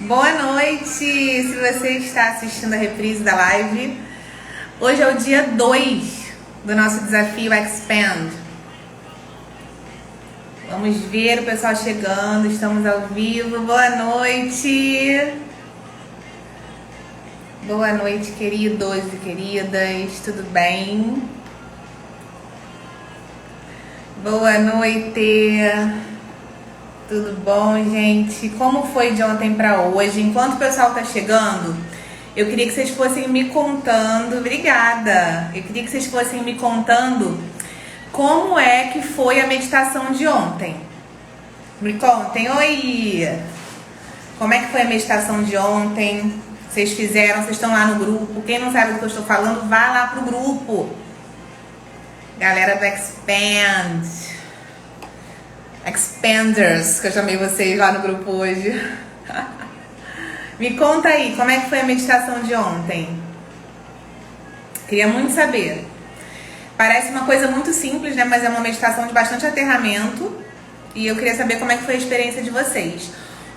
Boa noite, se você está assistindo a reprise da live. Hoje é o dia 2 do nosso desafio Expand. Vamos ver o pessoal chegando, estamos ao vivo. Boa noite. Boa noite, queridos e queridas, tudo bem? Boa noite. Tudo bom, gente? Como foi de ontem para hoje? Enquanto o pessoal tá chegando, eu queria que vocês fossem me contando. Obrigada! Eu queria que vocês fossem me contando como é que foi a meditação de ontem. Me contem. Oi! Como é que foi a meditação de ontem? Vocês fizeram? Vocês estão lá no grupo? Quem não sabe do que eu estou falando, vá lá pro grupo. Galera do Expand. Expanders, que eu chamei vocês lá no grupo hoje. Me conta aí, como é que foi a meditação de ontem? Queria muito saber. Parece uma coisa muito simples, né? Mas é uma meditação de bastante aterramento. E eu queria saber como é que foi a experiência de vocês.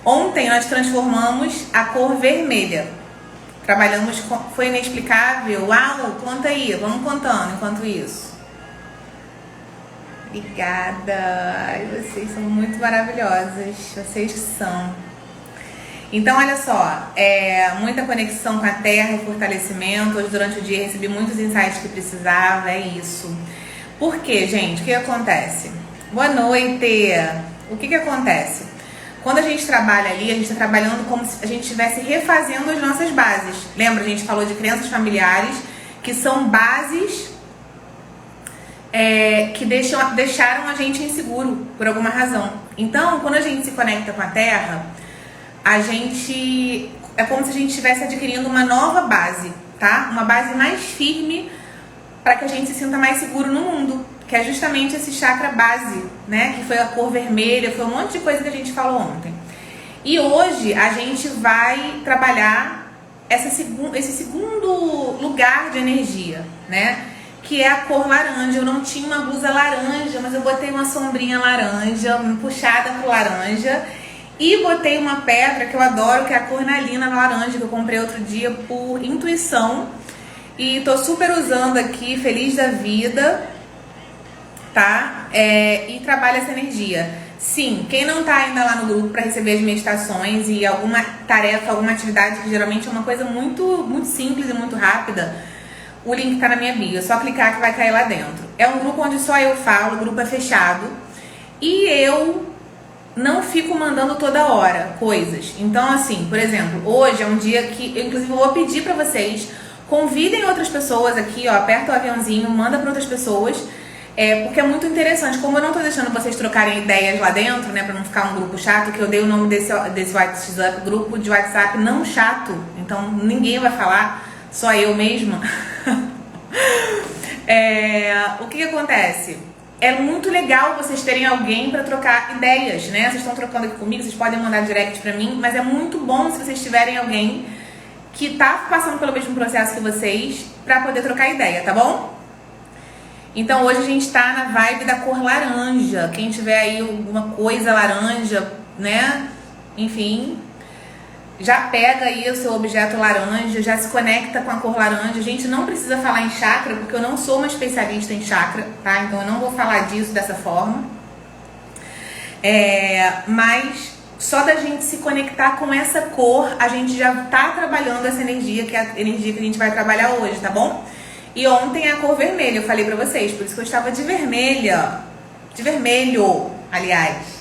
Ontem nós transformamos a cor vermelha. Trabalhamos com... Foi inexplicável? Uau, conta aí, vamos contando enquanto isso. Obrigada. Ai, vocês são muito maravilhosas. Vocês são. Então, olha só. Muita conexão com a Terra e fortalecimento. Hoje, durante o dia, recebi muitos insights que precisava. É isso. Por quê, gente? O que acontece? Boa noite. O que acontece? Quando a gente trabalha ali, a gente está trabalhando como se a gente estivesse refazendo as nossas bases. Lembra? A gente falou de crenças familiares, que são bases... que deixaram a gente inseguro por alguma razão. Então, quando a gente se conecta com a Terra, a gente é como se a gente estivesse adquirindo uma nova base, tá? Uma base mais firme para que a gente se sinta mais seguro no mundo, que é justamente esse chakra base, né? Que foi a cor vermelha, foi um monte de coisa que a gente falou ontem. E hoje a gente vai trabalhar esse segundo lugar de energia, né? Que é a cor laranja. Eu não tinha uma blusa laranja, mas eu botei uma sombrinha laranja, puxada pro laranja. E botei uma pedra que eu adoro, que é a cornalina laranja, que eu comprei outro dia por intuição. E tô super usando aqui, feliz da vida, tá? E trabalha essa energia. Sim, quem não tá ainda lá no grupo para receber as meditações e alguma tarefa, alguma atividade, que geralmente é uma coisa muito, muito simples e muito rápida, o link tá na minha bio, é só clicar que vai cair lá dentro. É um grupo onde só eu falo, o grupo é fechado. E eu não fico mandando toda hora coisas. Então, assim, por exemplo, hoje é um dia que eu, inclusive, vou pedir pra vocês, convidem outras pessoas aqui, ó, aperta o aviãozinho, manda pra outras pessoas, porque é muito interessante. Como eu não tô deixando vocês trocarem ideias lá dentro, né, pra não ficar um grupo chato, que eu dei o nome desse WhatsApp, grupo de WhatsApp não chato, então ninguém vai falar, só eu mesma. O que acontece? É muito legal vocês terem alguém para trocar ideias, né? Vocês estão trocando aqui comigo, vocês podem mandar direct pra mim, mas é muito bom se vocês tiverem alguém que tá passando pelo mesmo processo que vocês para poder trocar ideia, tá bom? Então hoje a gente tá na vibe da cor laranja. Quem tiver aí alguma coisa laranja, né? Enfim, já pega aí o seu objeto laranja, já se conecta com a cor laranja. A gente não precisa falar em chakra, porque eu não sou uma especialista em chakra, tá? Então eu não vou falar disso dessa forma. Mas só da gente se conectar com essa cor, a gente já tá trabalhando essa energia, que é a energia que a gente vai trabalhar hoje, tá bom? E ontem é a cor vermelha, eu falei pra vocês, por isso que eu estava de vermelha. De vermelho, aliás.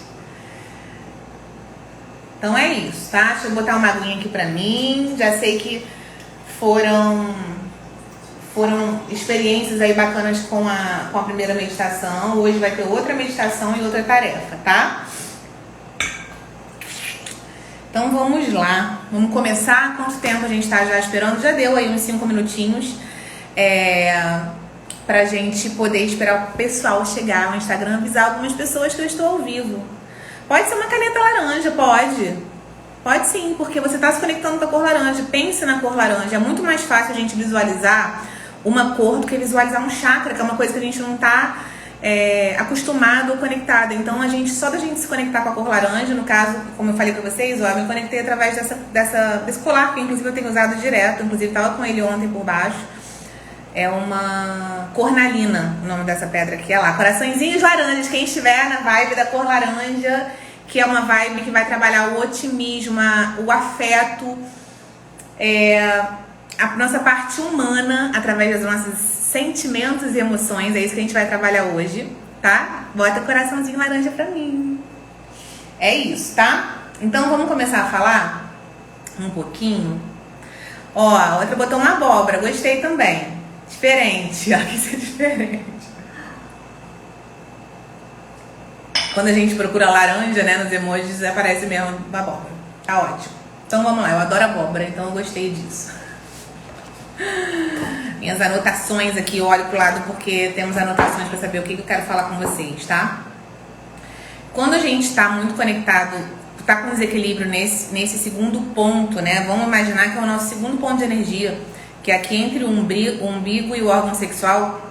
Então é isso, tá? Deixa eu botar uma aguinha aqui pra mim. Já sei que foram experiências aí bacanas com a primeira meditação. Hoje vai ter outra meditação e outra tarefa, tá? Então vamos lá. Vamos começar. Quanto tempo a gente tá já esperando? Já deu aí uns 5 minutinhos pra gente poder esperar o pessoal chegar no Instagram, avisar algumas pessoas que eu estou ao vivo. Pode ser uma caneta laranja, pode. Pode sim, porque você está se conectando com a cor laranja. Pense na cor laranja. É muito mais fácil a gente visualizar uma cor do que visualizar um chakra, que é uma coisa que a gente não está acostumado ou conectado. Então, só da gente se conectar com a cor laranja, no caso, como eu falei pra vocês, ó, eu me conectei através desse colar, que inclusive eu tenho usado direto, inclusive tava com ele ontem por baixo. É uma cornalina, o nome dessa pedra aqui, é lá, coraçõezinhos laranjas, quem estiver na vibe da cor laranja, que é uma vibe que vai trabalhar o otimismo, o afeto, a nossa parte humana, através dos nossos sentimentos e emoções, é isso que a gente vai trabalhar hoje, tá? Bota coraçãozinho laranja pra mim. É isso, tá? Então vamos começar a falar um pouquinho. Ó, a outra botou uma abóbora, gostei também. Diferente, ó, isso é diferente. Quando a gente procura laranja, né, nos emojis, aparece mesmo uma abóbora. Tá ótimo. Então vamos lá, eu adoro abóbora, então eu gostei disso. Minhas anotações aqui, olho pro lado porque temos anotações para saber o que eu quero falar com vocês, tá? Quando a gente tá muito conectado, tá com desequilíbrio nesse segundo ponto, né? Vamos imaginar que é o nosso segundo ponto de energia, que é aqui entre o umbigo e o órgão sexual.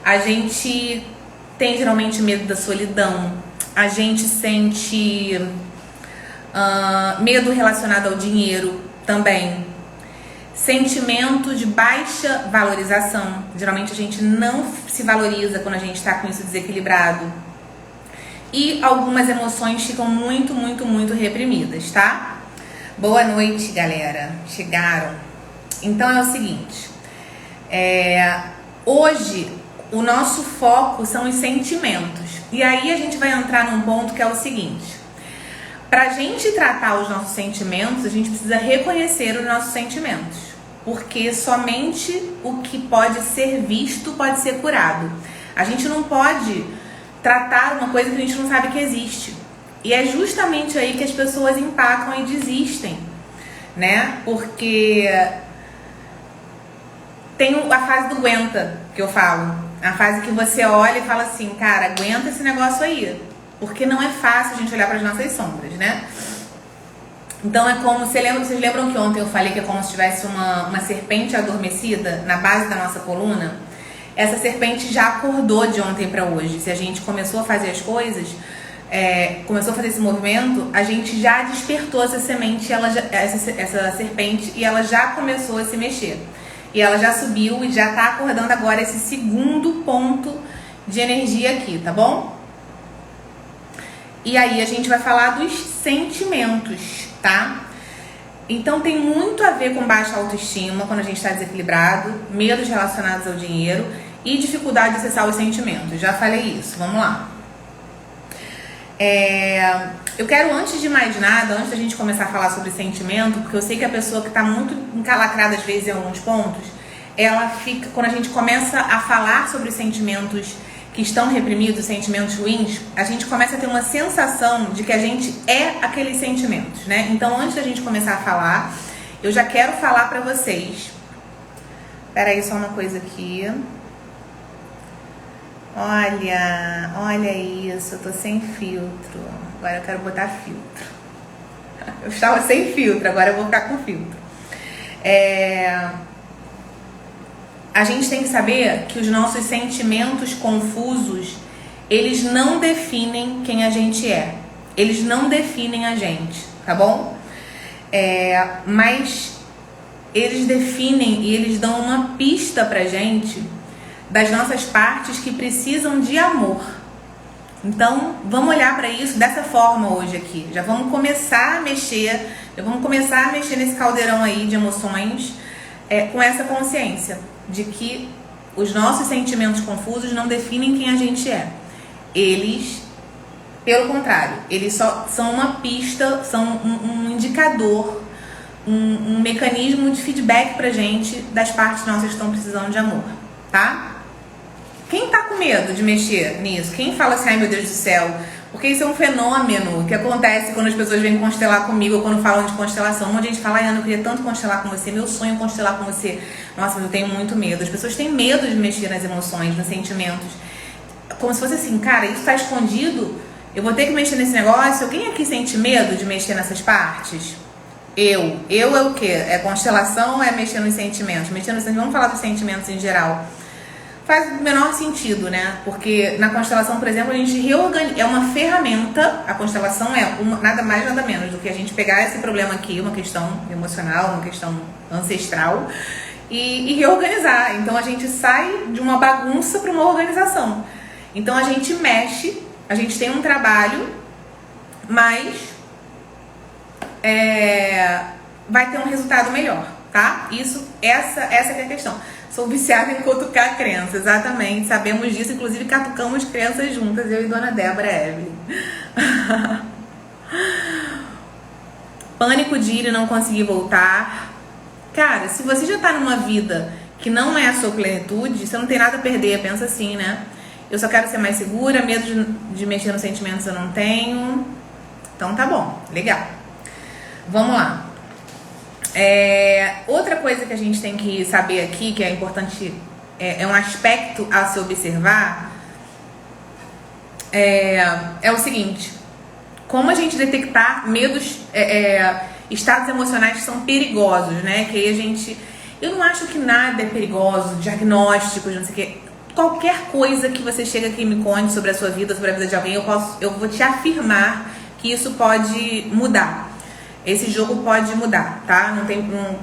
A gente tem geralmente medo da solidão, a gente sente medo relacionado ao dinheiro também, sentimento de baixa valorização. Geralmente a gente não se valoriza quando a gente está com isso desequilibrado. E algumas emoções ficam muito, muito, muito reprimidas, tá? Boa noite, galera. Chegaram. Então é o seguinte. Hoje o nosso foco são os sentimentos. E aí a gente vai entrar num ponto que é o seguinte. Pra gente tratar os nossos sentimentos, a gente precisa reconhecer os nossos sentimentos. Porque somente o que pode ser visto pode ser curado. A gente não pode tratar uma coisa que a gente não sabe que existe. E é justamente aí que as pessoas empacam e desistem, né? Porque tem a fase do aguenta, que eu falo. A fase que você olha e fala assim, cara, aguenta esse negócio aí. Porque não é fácil a gente olhar para as nossas sombras, né? Então é como, vocês lembram que ontem eu falei que é como se tivesse uma serpente adormecida na base da nossa coluna? Essa serpente já acordou de ontem para hoje. Se a gente começou a fazer as coisas, começou a fazer esse movimento, a gente já despertou essa semente, essa serpente, e ela já começou a se mexer. E ela já subiu e já está acordando agora esse segundo ponto de energia aqui, tá bom? E aí a gente vai falar dos sentimentos, tá? Então tem muito a ver com baixa autoestima quando a gente está desequilibrado, medos relacionados ao dinheiro e dificuldade de acessar os sentimentos. Já falei isso, vamos lá. Eu quero, antes de mais nada, antes da gente começar a falar sobre sentimento, porque eu sei que a pessoa que está muito encalacrada às vezes em alguns pontos, ela fica, quando a gente começa a falar sobre os sentimentos que estão reprimidos, sentimentos ruins, a gente começa a ter uma sensação de que a gente é aqueles sentimentos, né? Então, antes da gente começar a falar, eu já quero falar pra vocês. Espera aí, só uma coisa aqui. Olha isso, eu tô sem filtro. Agora eu quero botar filtro. Eu estava sem filtro, agora eu vou ficar com filtro. A gente tem que saber que os nossos sentimentos confusos, eles não definem quem a gente é. Eles não definem a gente, tá bom? Mas eles definem e eles dão uma pista pra gente das nossas partes que precisam de amor. Então, vamos olhar para isso dessa forma hoje aqui. Já vamos começar a mexer nesse caldeirão aí de emoções, com essa consciência de que os nossos sentimentos confusos não definem quem a gente é. Eles, pelo contrário, eles só são uma pista, são um indicador, um mecanismo de feedback pra gente das partes nossas que estão precisando de amor, tá? Quem tá com medo de mexer nisso? Quem fala assim, ai meu Deus do céu? Porque isso é um fenômeno que acontece quando as pessoas vêm constelar comigo ou quando falam de constelação. Um monte de gente fala, ai Ana, eu queria tanto constelar com você, meu sonho é constelar com você. Nossa, mas eu tenho muito medo. As pessoas têm medo de mexer nas emoções, nos sentimentos. Como se fosse assim, cara, isso tá escondido, eu vou ter que mexer nesse negócio. Alguém aqui sente medo de mexer nessas partes? Eu é o quê? É constelação ou é mexer nos sentimentos? Mexer nos sentimentos, vamos falar dos sentimentos em geral. faz o menor sentido, né? Porque na constelação, por exemplo, a gente reorganiza, é uma ferramenta, a constelação é nada mais, nada menos do que a gente pegar esse problema aqui, uma questão emocional, uma questão ancestral, e reorganizar. Então a gente sai de uma bagunça para uma organização. Então a gente mexe, a gente tem um trabalho, mas vai ter um resultado melhor, tá? Essa que é a questão. Sou viciada em cutucar crença, exatamente, sabemos disso, inclusive catucamos crenças juntas, eu e Dona Débora Evelyn. Pânico de ir e não conseguir voltar. Cara, se você já tá numa vida que não é a sua plenitude, você não tem nada a perder, pensa assim, né? Eu só quero ser mais segura, medo de mexer nos sentimentos eu não tenho. Então tá bom, legal. Vamos lá. Outra coisa que a gente tem que saber aqui, que é importante, é um aspecto a se observar, é o seguinte: como a gente detectar medos, estados emocionais que são perigosos, né? Que aí eu não acho que nada é perigoso, diagnósticos, não sei o quê. Qualquer coisa que você chega aqui e me conte sobre a sua vida, sobre a vida de alguém, eu vou te afirmar que isso pode mudar. Esse jogo pode mudar, tá?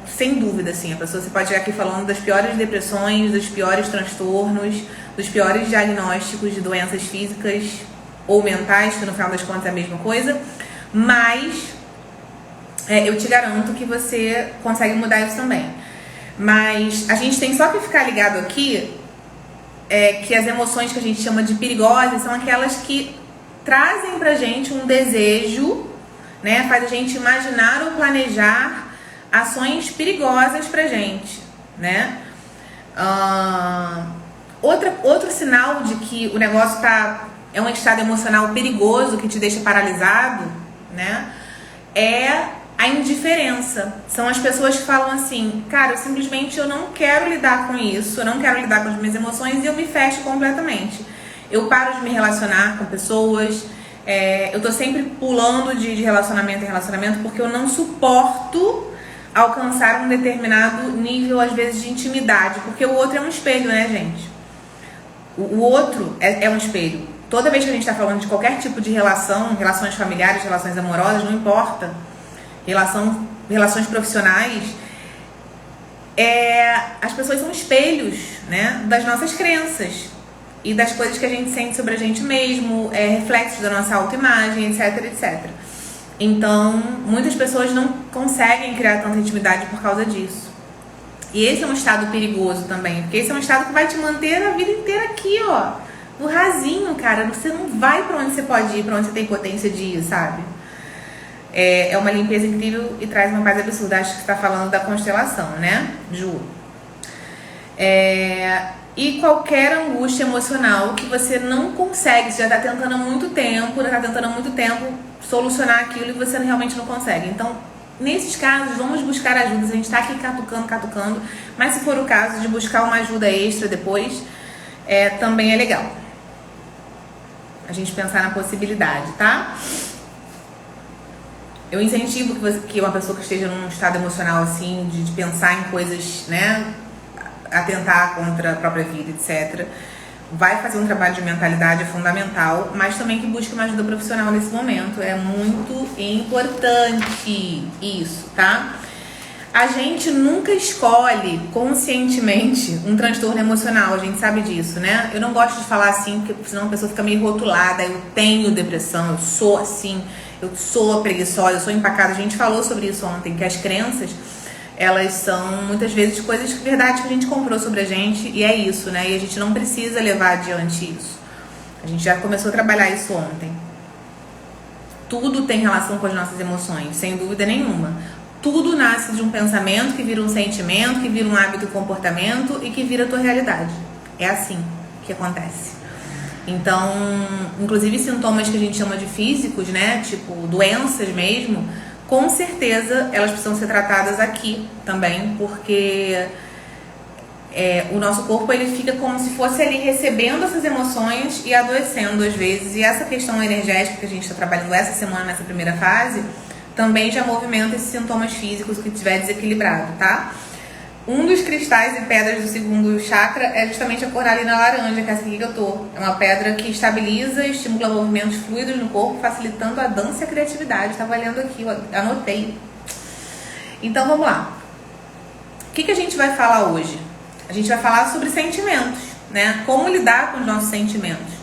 Sem dúvida, assim. Você pode chegar aqui falando das piores depressões, dos piores transtornos, dos piores diagnósticos de doenças físicas ou mentais, que no final das contas é a mesma coisa. Mas eu te garanto que você consegue mudar isso também. Mas a gente tem só que ficar ligado aqui que as emoções que a gente chama de perigosas são aquelas que trazem pra gente um desejo, né? Faz a gente imaginar ou planejar ações perigosas pra gente, né? Outro sinal de que o negócio é um estado emocional perigoso que te deixa paralisado, né? É a indiferença. São as pessoas que falam assim: cara, simplesmente eu não quero lidar com isso, eu não quero lidar com as minhas emoções, e eu me fecho completamente. Eu paro de me relacionar com pessoas, eu tô sempre pulando de relacionamento em relacionamento porque eu não suporto alcançar um determinado nível, às vezes, de intimidade, porque o outro é um espelho, né, gente? O outro é um espelho. Toda vez que a gente tá falando de qualquer tipo de relações familiares, relações amorosas, não importa, relações profissionais, as pessoas são espelhos, né, das nossas crenças e das coisas que a gente sente sobre a gente mesmo, reflexos da nossa autoimagem, etc, etc. Então, muitas pessoas não conseguem criar tanta intimidade por causa disso. E esse é um estado perigoso também, porque esse é um estado que vai te manter a vida inteira aqui, ó, no rasinho, cara. Você não vai pra onde você pode ir, pra onde você tem potência de ir, sabe? É uma limpeza incrível e traz uma paz absurda. Acho que você tá falando da constelação, né, Ju? E qualquer angústia emocional que você não consegue, você já está tentando há muito tempo, solucionar aquilo e você realmente não consegue. Então, nesses casos, vamos buscar ajuda. A gente está aqui catucando, mas se for o caso de buscar uma ajuda extra depois, também é legal. A gente pensar na possibilidade, tá? Eu incentivo que uma pessoa que esteja num estado emocional assim, de pensar em coisas, né, atentar contra a própria vida, etc. Vai fazer um trabalho de mentalidade, é fundamental, mas também que busque uma ajuda profissional nesse momento. É muito importante isso, tá? A gente nunca escolhe conscientemente um transtorno emocional, a gente sabe disso, né? Eu não gosto de falar assim, porque senão a pessoa fica meio rotulada. Eu tenho depressão, eu sou assim, eu sou preguiçosa, eu sou empacada. A gente falou sobre isso ontem, que as crenças, elas são muitas vezes coisas de verdade que a gente comprou sobre a gente, e é isso, né? E a gente não precisa levar adiante isso. A gente já começou a trabalhar isso ontem. Tudo tem relação com as nossas emoções, sem dúvida nenhuma. Tudo nasce de um pensamento que vira um sentimento, que vira um hábito e comportamento e que vira a tua realidade. É assim que acontece. Então, inclusive sintomas que a gente chama de físicos, né? Tipo doenças mesmo, com certeza elas precisam ser tratadas aqui também, porque o nosso corpo ele fica como se fosse ali recebendo essas emoções e adoecendo às vezes. E essa questão energética que a gente está trabalhando essa semana, nessa primeira fase, também já movimenta esses sintomas físicos que estiver desequilibrado, tá? Um dos cristais e pedras do segundo chakra é justamente a coralina laranja, que é essa aqui que eu tô. É uma pedra que estabiliza e estimula movimentos fluidos no corpo, facilitando a dança e a criatividade. Estava lendo aqui, anotei. Então vamos lá. O que a gente vai falar hoje? A gente vai falar sobre sentimentos, né? Como lidar com os nossos sentimentos,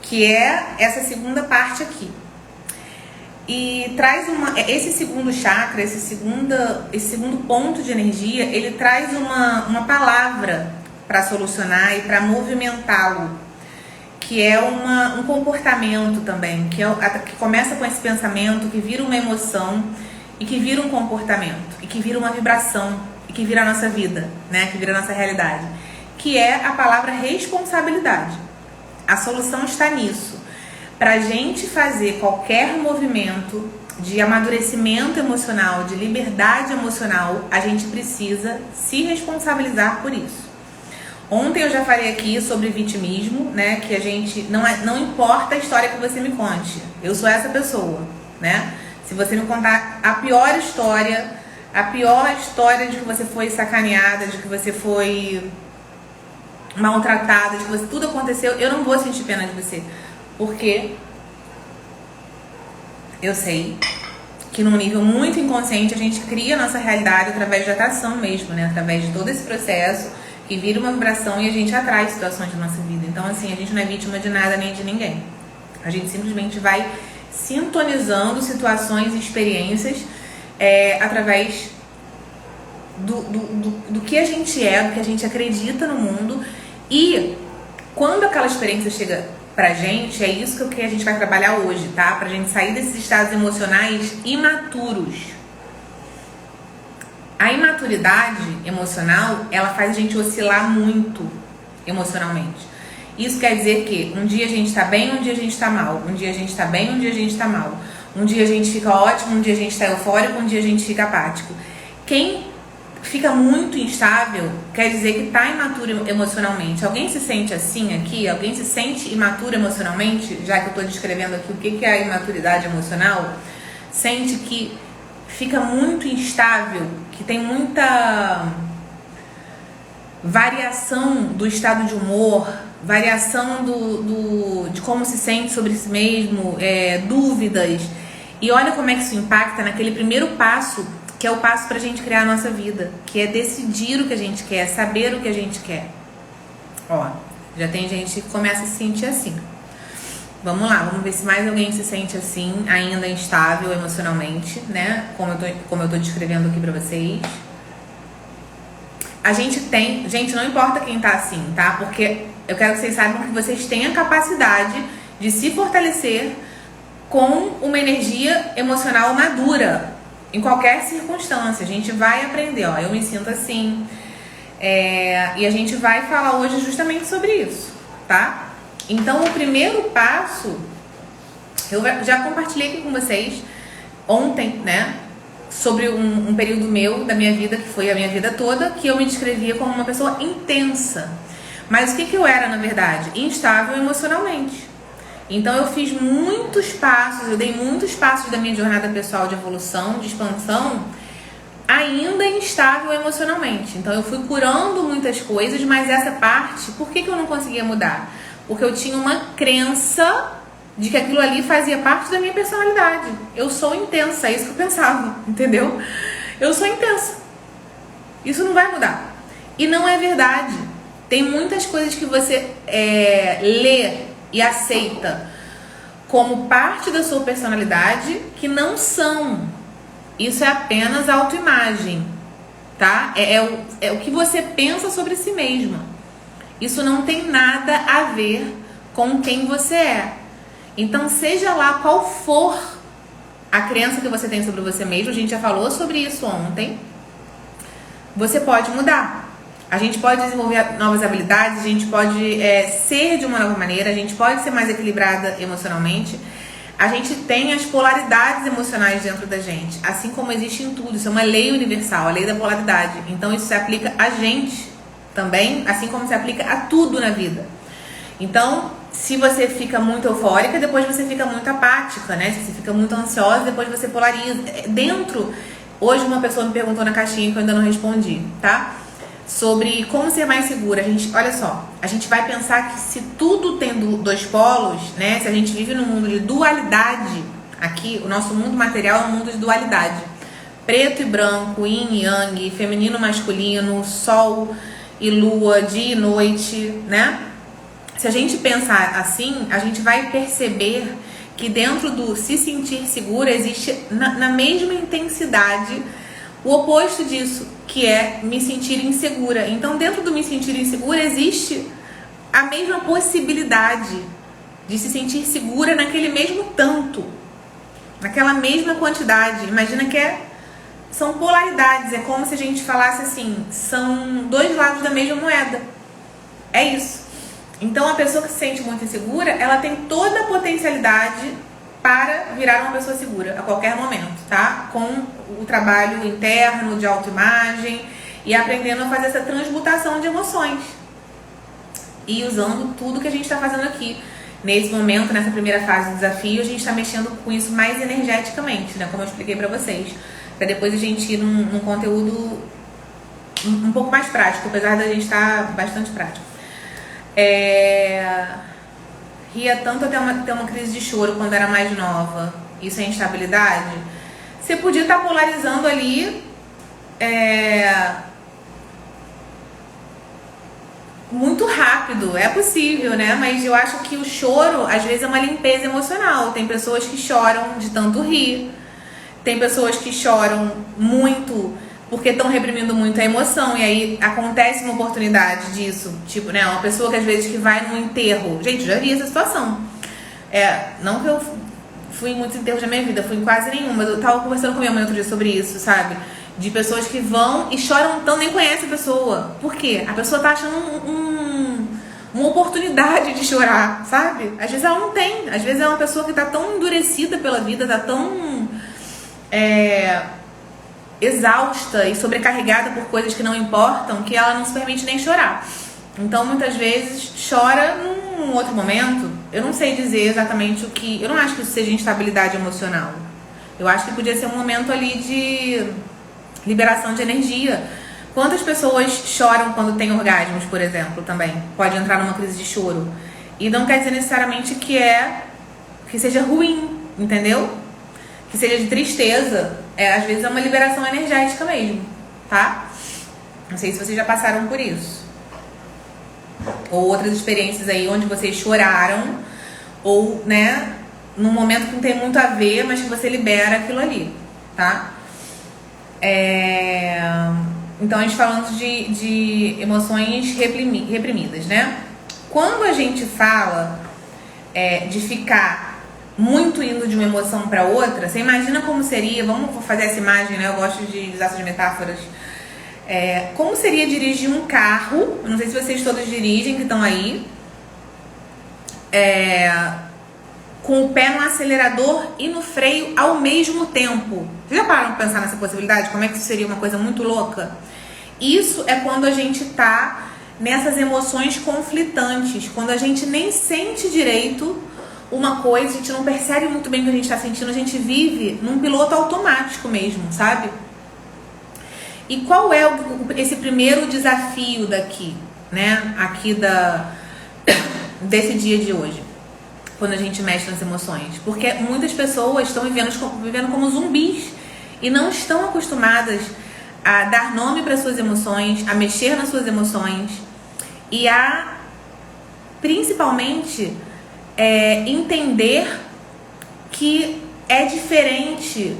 que é essa segunda parte aqui. E traz esse segundo chakra, esse segundo ponto de energia, ele traz uma palavra para solucionar e para movimentá-lo, que é um comportamento também, que começa com esse pensamento, que vira uma emoção e que vira um comportamento e que vira uma vibração e que vira a nossa vida, né? Que vira a nossa realidade, que é a palavra responsabilidade. A solução está nisso. Para a gente fazer qualquer movimento de amadurecimento emocional, de liberdade emocional, a gente precisa se responsabilizar por isso. Ontem eu já falei aqui sobre vitimismo, né? Que a gente não importa a história que você me conte, eu sou essa pessoa, né? Se você me contar a pior história de que você foi sacaneada, de que você foi maltratada, de que tudo aconteceu, eu não vou sentir pena de você. Porque eu sei que num nível muito inconsciente a gente cria a nossa realidade através de atração mesmo, né? Através de todo esse processo que vira uma vibração e a gente atrai situações da nossa vida. Então assim, a gente não é vítima de nada nem de ninguém. A gente simplesmente vai sintonizando situações e experiências através do que a gente é, do que a gente acredita no mundo. E quando aquela experiência chega pra gente, é isso que a gente vai trabalhar hoje, tá? Pra gente sair desses estados emocionais imaturos. A imaturidade emocional, ela faz a gente oscilar muito emocionalmente. Isso quer dizer que um dia a gente tá bem, um dia a gente tá mal. Um dia a gente tá bem, um dia a gente tá mal. Um dia a gente fica ótimo, um dia a gente tá eufórico, um dia a gente fica apático. Quem fica muito instável quer dizer que tá imaturo emocionalmente. Alguém se sente assim aqui? Alguém se sente imaturo emocionalmente? Já que eu tô descrevendo aqui o que é a imaturidade emocional, sente que fica muito instável, que tem muita variação do estado de humor, variação de como se sente sobre si mesmo, dúvidas. E olha como é que isso impacta naquele primeiro passo, que é o passo pra gente criar a nossa vida, que é decidir o que a gente quer, saber o que a gente quer. Ó, já tem gente que começa a se sentir assim. Vamos lá, vamos ver se mais alguém se sente assim, ainda instável emocionalmente, né? Como eu tô descrevendo aqui pra vocês. A gente tem... Gente, não importa quem tá assim, tá? Porque eu quero que vocês saibam que vocês têm a capacidade de se fortalecer com uma energia emocional madura. Em qualquer circunstância, a gente vai aprender, ó, eu me sinto assim, e a gente vai falar hoje justamente sobre isso, tá? Então, o primeiro passo, eu já compartilhei aqui com vocês ontem, né, sobre um período meu, da minha vida, que foi a minha vida toda, que eu me descrevia como uma pessoa intensa. Mas o que eu era, na verdade? Instável emocionalmente. Então eu fiz muitos passos, eu dei muitos passos da minha jornada pessoal de evolução, de expansão, ainda instável emocionalmente. Então eu fui curando muitas coisas, mas essa parte, por que eu não conseguia mudar? Porque eu tinha uma crença de que aquilo ali fazia parte da minha personalidade. Eu sou intensa, é isso que eu pensava, entendeu? Eu sou intensa. Isso não vai mudar. E não é verdade. Tem muitas coisas que você lê e aceita como parte da sua personalidade que não são. Isso é apenas autoimagem, tá? É o que você pensa sobre si mesma. Isso não tem nada a ver com quem você é. Então, seja lá qual for a crença que você tem sobre você mesmo, a gente já falou sobre isso ontem, você pode mudar. A gente pode desenvolver novas habilidades, a gente pode ser de uma nova maneira, a gente pode ser mais equilibrada emocionalmente. A gente tem as polaridades emocionais dentro da gente, assim como existe em tudo. Isso é uma lei universal, a lei da polaridade. Então isso se aplica a gente também, assim como se aplica a tudo na vida. Então, se você fica muito eufórica, depois você fica muito apática, né? Se você fica muito ansiosa, depois você polariza. Dentro Hoje uma pessoa me perguntou na caixinha que eu ainda não respondi, tá? Sobre como ser mais segura. Olha só, a gente vai pensar que se tudo tem dois polos, né? Se a gente vive num mundo de dualidade, aqui, o nosso mundo material é um mundo de dualidade. Preto e branco, yin e yang, feminino e masculino, sol e lua, dia e noite, né? Se a gente pensar assim, a gente vai perceber que dentro do se sentir segura existe na mesma intensidade o oposto disso, que é me sentir insegura. Então, dentro do me sentir insegura existe a mesma possibilidade de se sentir segura naquele mesmo tanto, naquela mesma quantidade. Imagina que são polaridades, é como se a gente falasse assim, são dois lados da mesma moeda. É isso. Então, a pessoa que se sente muito insegura, ela tem toda a potencialidade para virar uma pessoa segura a qualquer momento, tá? Com o trabalho interno de autoimagem e aprendendo a fazer essa transmutação de emoções. E usando tudo que a gente está fazendo aqui. Nesse momento, nessa primeira fase do desafio, a gente está mexendo com isso mais energeticamente, né? Como eu expliquei para vocês. Para depois a gente ir num conteúdo um pouco mais prático, apesar da gente estar bastante prático. Ria tanto até ter uma crise de choro quando era mais nova. Isso é instabilidade? Você podia estar polarizando ali muito rápido, é possível, né? Mas eu acho que o choro às vezes é uma limpeza emocional. Tem pessoas que choram de tanto rir, tem pessoas que choram muito porque estão reprimindo muito a emoção, e aí acontece uma oportunidade disso, tipo, né, uma pessoa que às vezes que vai no enterro, gente, já vi essa situação, não que eu fui em muitos enterros da minha vida, fui em quase nenhum, mas eu tava conversando com minha mãe outro dia sobre isso, sabe, de pessoas que vão e choram tanto, nem conhecem a pessoa, por quê? A pessoa tá achando uma oportunidade de chorar, sabe, às vezes ela não tem, às vezes é uma pessoa que tá tão endurecida pela vida, tá tão exausta e sobrecarregada por coisas que não importam, que ela não se permite nem chorar. Então, muitas vezes, chora num outro momento. Eu não sei dizer exatamente o que... Eu não acho que isso seja instabilidade emocional. Eu acho que podia ser um momento ali de liberação de energia. Quantas pessoas choram quando tem orgasmos, por exemplo, também? Pode entrar numa crise de choro. E não quer dizer necessariamente que seja ruim, entendeu? Que seja de tristeza. Às vezes é uma liberação energética mesmo, tá? Não sei se vocês já passaram por isso. Ou outras experiências aí onde vocês choraram, ou, né, num momento que não tem muito a ver, mas que você libera aquilo ali, tá? Então, a gente falando de emoções reprimidas, né? Quando a gente fala de ficar muito indo de uma emoção para outra, você imagina como seria, vamos fazer essa imagem, né? Eu gosto de usar essas metáforas. Como seria dirigir um carro, eu não sei se vocês todos dirigem, que estão aí, com o pé no acelerador e no freio ao mesmo tempo. Vocês já pararam para pensar nessa possibilidade? Como é que isso seria uma coisa muito louca? Isso é quando a gente tá nessas emoções conflitantes, quando a gente nem sente direito uma coisa, a gente não percebe muito bem o que a gente está sentindo, a gente vive num piloto automático mesmo, sabe? E qual é esse primeiro desafio daqui, né? Aqui desse dia de hoje, quando a gente mexe nas emoções? Porque muitas pessoas estão vivendo como zumbis e não estão acostumadas a dar nome para suas emoções, a mexer nas suas emoções e a, principalmente, entender que é diferente,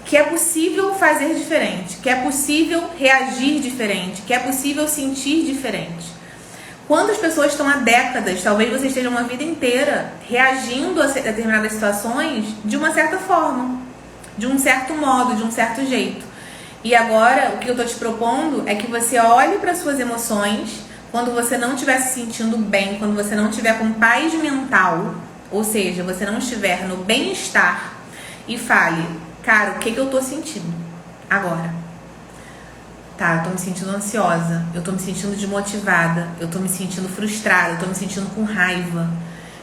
que é possível fazer diferente, que é possível reagir diferente, que é possível sentir diferente. Quantas pessoas estão há décadas, talvez você esteja uma vida inteira, reagindo a determinadas situações de uma certa forma, de um certo modo, de um certo jeito. E agora, o que eu estou te propondo é que você olhe para suas emoções quando você não estiver se sentindo bem, quando você não estiver com paz mental, ou seja, você não estiver no bem-estar, e fale, cara, o que eu tô sentindo agora? Tá, eu tô me sentindo ansiosa, eu tô me sentindo desmotivada, eu tô me sentindo frustrada, eu tô me sentindo com raiva,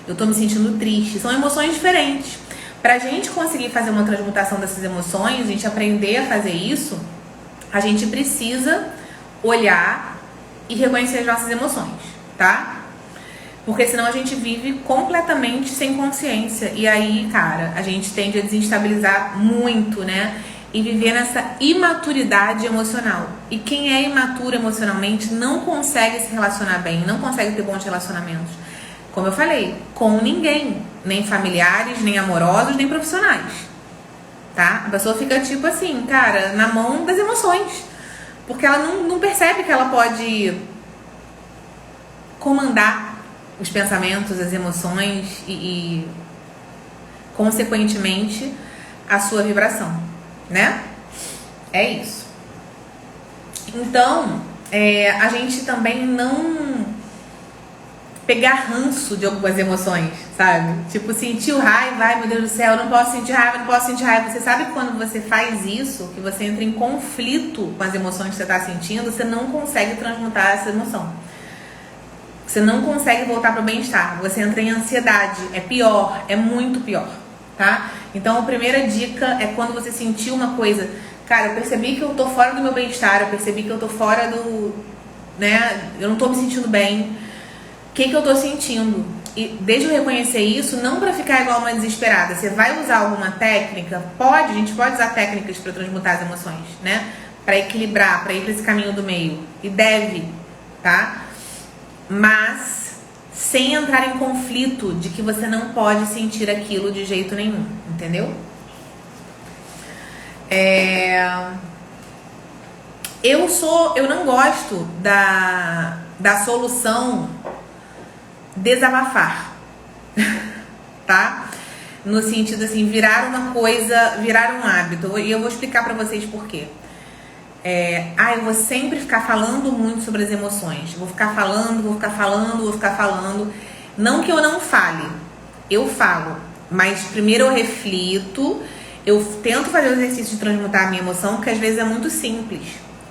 eu tô me sentindo triste. São emoções diferentes. Pra gente conseguir fazer uma transmutação dessas emoções, a gente aprender a fazer isso, a gente precisa olhar e reconhecer as nossas emoções, tá? Porque senão a gente vive completamente sem consciência. E aí, cara, a gente tende a desestabilizar muito, né? E viver nessa imaturidade emocional. E quem é imaturo emocionalmente não consegue se relacionar bem, não consegue ter bons relacionamentos. Como eu falei, com ninguém. Nem familiares, nem amorosos, nem profissionais. Tá? A pessoa fica tipo assim, cara, na mão das emoções. Porque ela não percebe que ela pode comandar os pensamentos, as emoções e consequentemente, a sua vibração, né? É isso. Então, a gente também não pegar ranço de algumas emoções, sabe? Tipo, sentiu raiva, ai meu Deus do céu, eu não posso sentir raiva, não posso sentir raiva. Você sabe que quando você faz isso, que você entra em conflito com as emoções que você está sentindo, você não consegue transmutar essa emoção. Você não consegue voltar para o bem-estar. Você entra em ansiedade. É pior, é muito pior, tá? Então, a primeira dica é quando você sentir uma coisa, cara, eu percebi que eu tô fora do meu bem-estar, eu percebi que eu tô fora do, né, eu não tô me sentindo bem. O que eu tô sentindo? E desde eu reconhecer isso, não para ficar igual uma desesperada. Você vai usar alguma técnica? Pode, a gente pode usar técnicas para transmutar as emoções, né? Para equilibrar, para ir para esse caminho do meio. E deve, tá? Mas sem entrar em conflito de que você não pode sentir aquilo de jeito nenhum, entendeu? Eu não gosto da solução desabafar, tá? No sentido assim, virar uma coisa, virar um hábito. E eu vou explicar pra vocês por quê. Eu vou sempre ficar falando muito sobre as emoções. Vou ficar falando. Não que eu não fale, eu falo. Mas primeiro eu reflito, eu tento fazer o exercício de transmutar a minha emoção, porque às vezes é muito simples.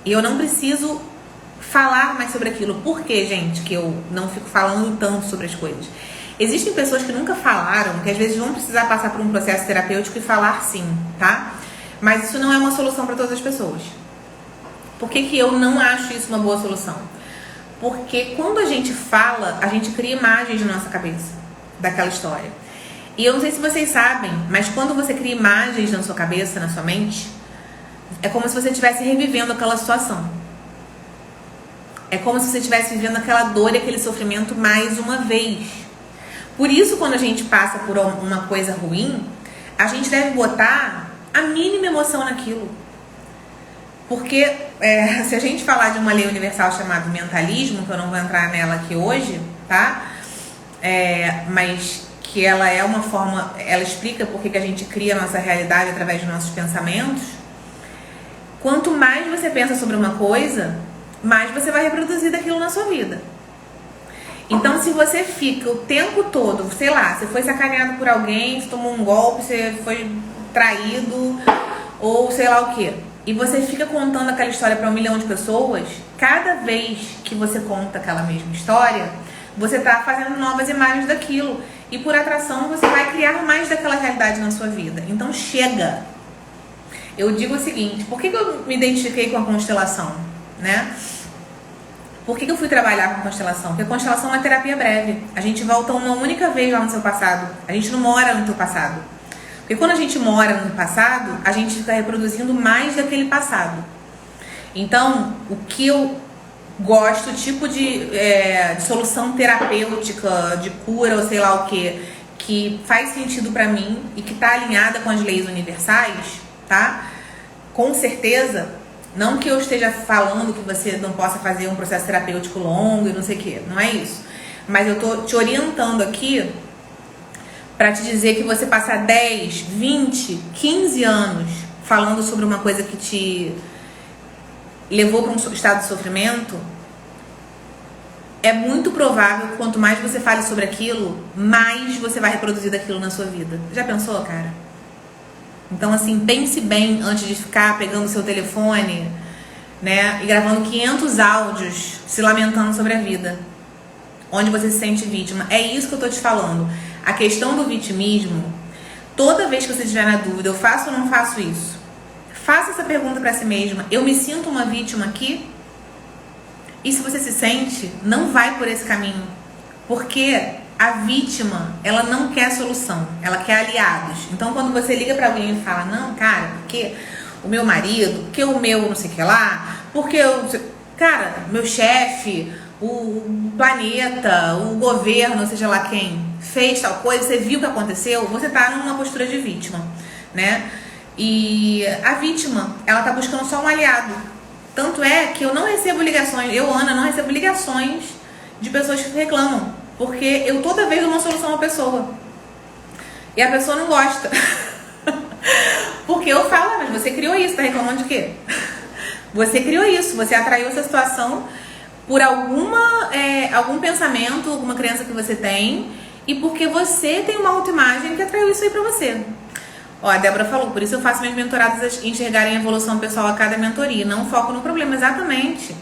E eu não preciso falar mais sobre aquilo. Por que, gente, que eu não fico falando tanto sobre as coisas? Existem pessoas que nunca falaram, que às vezes vão precisar passar por um processo terapêutico e falar sim, tá? Mas isso não é uma solução para todas as pessoas. Por que eu não acho isso uma boa solução? Porque quando a gente fala, a gente cria imagens na nossa cabeça daquela história. E eu não sei se vocês sabem, mas quando você cria imagens na sua cabeça, na sua mente, é como se você estivesse revivendo aquela situação. É como se você estivesse vivendo aquela dor e aquele sofrimento mais uma vez. Por isso, quando a gente passa por uma coisa ruim, a gente deve botar a mínima emoção naquilo. Porque se a gente falar de uma lei universal chamada mentalismo, que eu não vou entrar nela aqui hoje, tá? Mas que ela é uma forma, ela explica por que a gente cria a nossa realidade através dos nossos pensamentos. Quanto mais você pensa sobre uma coisa, mais você vai reproduzir daquilo na sua vida. Então, se você fica o tempo todo, sei lá, você foi sacaneado por alguém, você tomou um golpe, você foi traído, ou sei lá o quê, e você fica contando aquela história para 1 milhão de pessoas, cada vez que você conta aquela mesma história, você tá fazendo novas imagens daquilo. E por atração, você vai criar mais daquela realidade na sua vida. Então, chega. Eu digo o seguinte, por que eu me identifiquei com a constelação, né? Por que eu fui trabalhar com constelação? Porque a constelação é uma terapia breve. A gente volta uma única vez lá no seu passado. A gente não mora no teu passado. Porque quando a gente mora no passado, a gente fica reproduzindo mais daquele passado. Então, o que eu gosto, tipo de solução terapêutica, de cura ou sei lá o que faz sentido pra mim e que tá alinhada com as leis universais, tá? Com certeza, não que eu esteja falando que você não possa fazer um processo terapêutico longo e não sei o que, não é isso. Mas eu tô te orientando aqui pra te dizer que você passar 10, 20, 15 anos falando sobre uma coisa que te levou para um estado de sofrimento, é muito provável que quanto mais você fale sobre aquilo, mais você vai reproduzir daquilo na sua vida. Já pensou, cara? Então, assim, pense bem antes de ficar pegando o seu telefone, né, e gravando 500 áudios se lamentando sobre a vida, onde você se sente vítima. É isso que eu tô te falando. A questão do vitimismo, Toda vez que você estiver na dúvida, eu faço ou não faço isso? Faça essa pergunta para si mesma. Eu me sinto uma vítima aqui? E se você se sente, não vai por esse caminho. Porque a vítima, ela não quer solução, ela quer aliados. Então, quando você liga para alguém e fala, não, cara, porque o meu marido, porque o meu não sei o que lá, porque eu... Cara, meu chefe, o planeta, o governo, seja lá quem, fez tal coisa, você viu o que aconteceu, você tá numa postura de vítima, né? E a vítima, ela tá buscando só um aliado. Tanto é que eu não recebo ligações, eu, Ana, não recebo ligações de pessoas que reclamam, porque eu toda vez dou uma solução a uma pessoa. E a pessoa não gosta. Porque eu falo, mas você criou isso, tá reclamando de quê? Você criou isso, você atraiu essa situação por algum pensamento, alguma crença que você tem, e porque você tem uma autoimagem que atraiu isso aí pra você. Ó, a Débora falou, por isso eu faço minhas mentoradas enxergarem a evolução pessoal a cada mentoria. Não foco no problema, exatamente.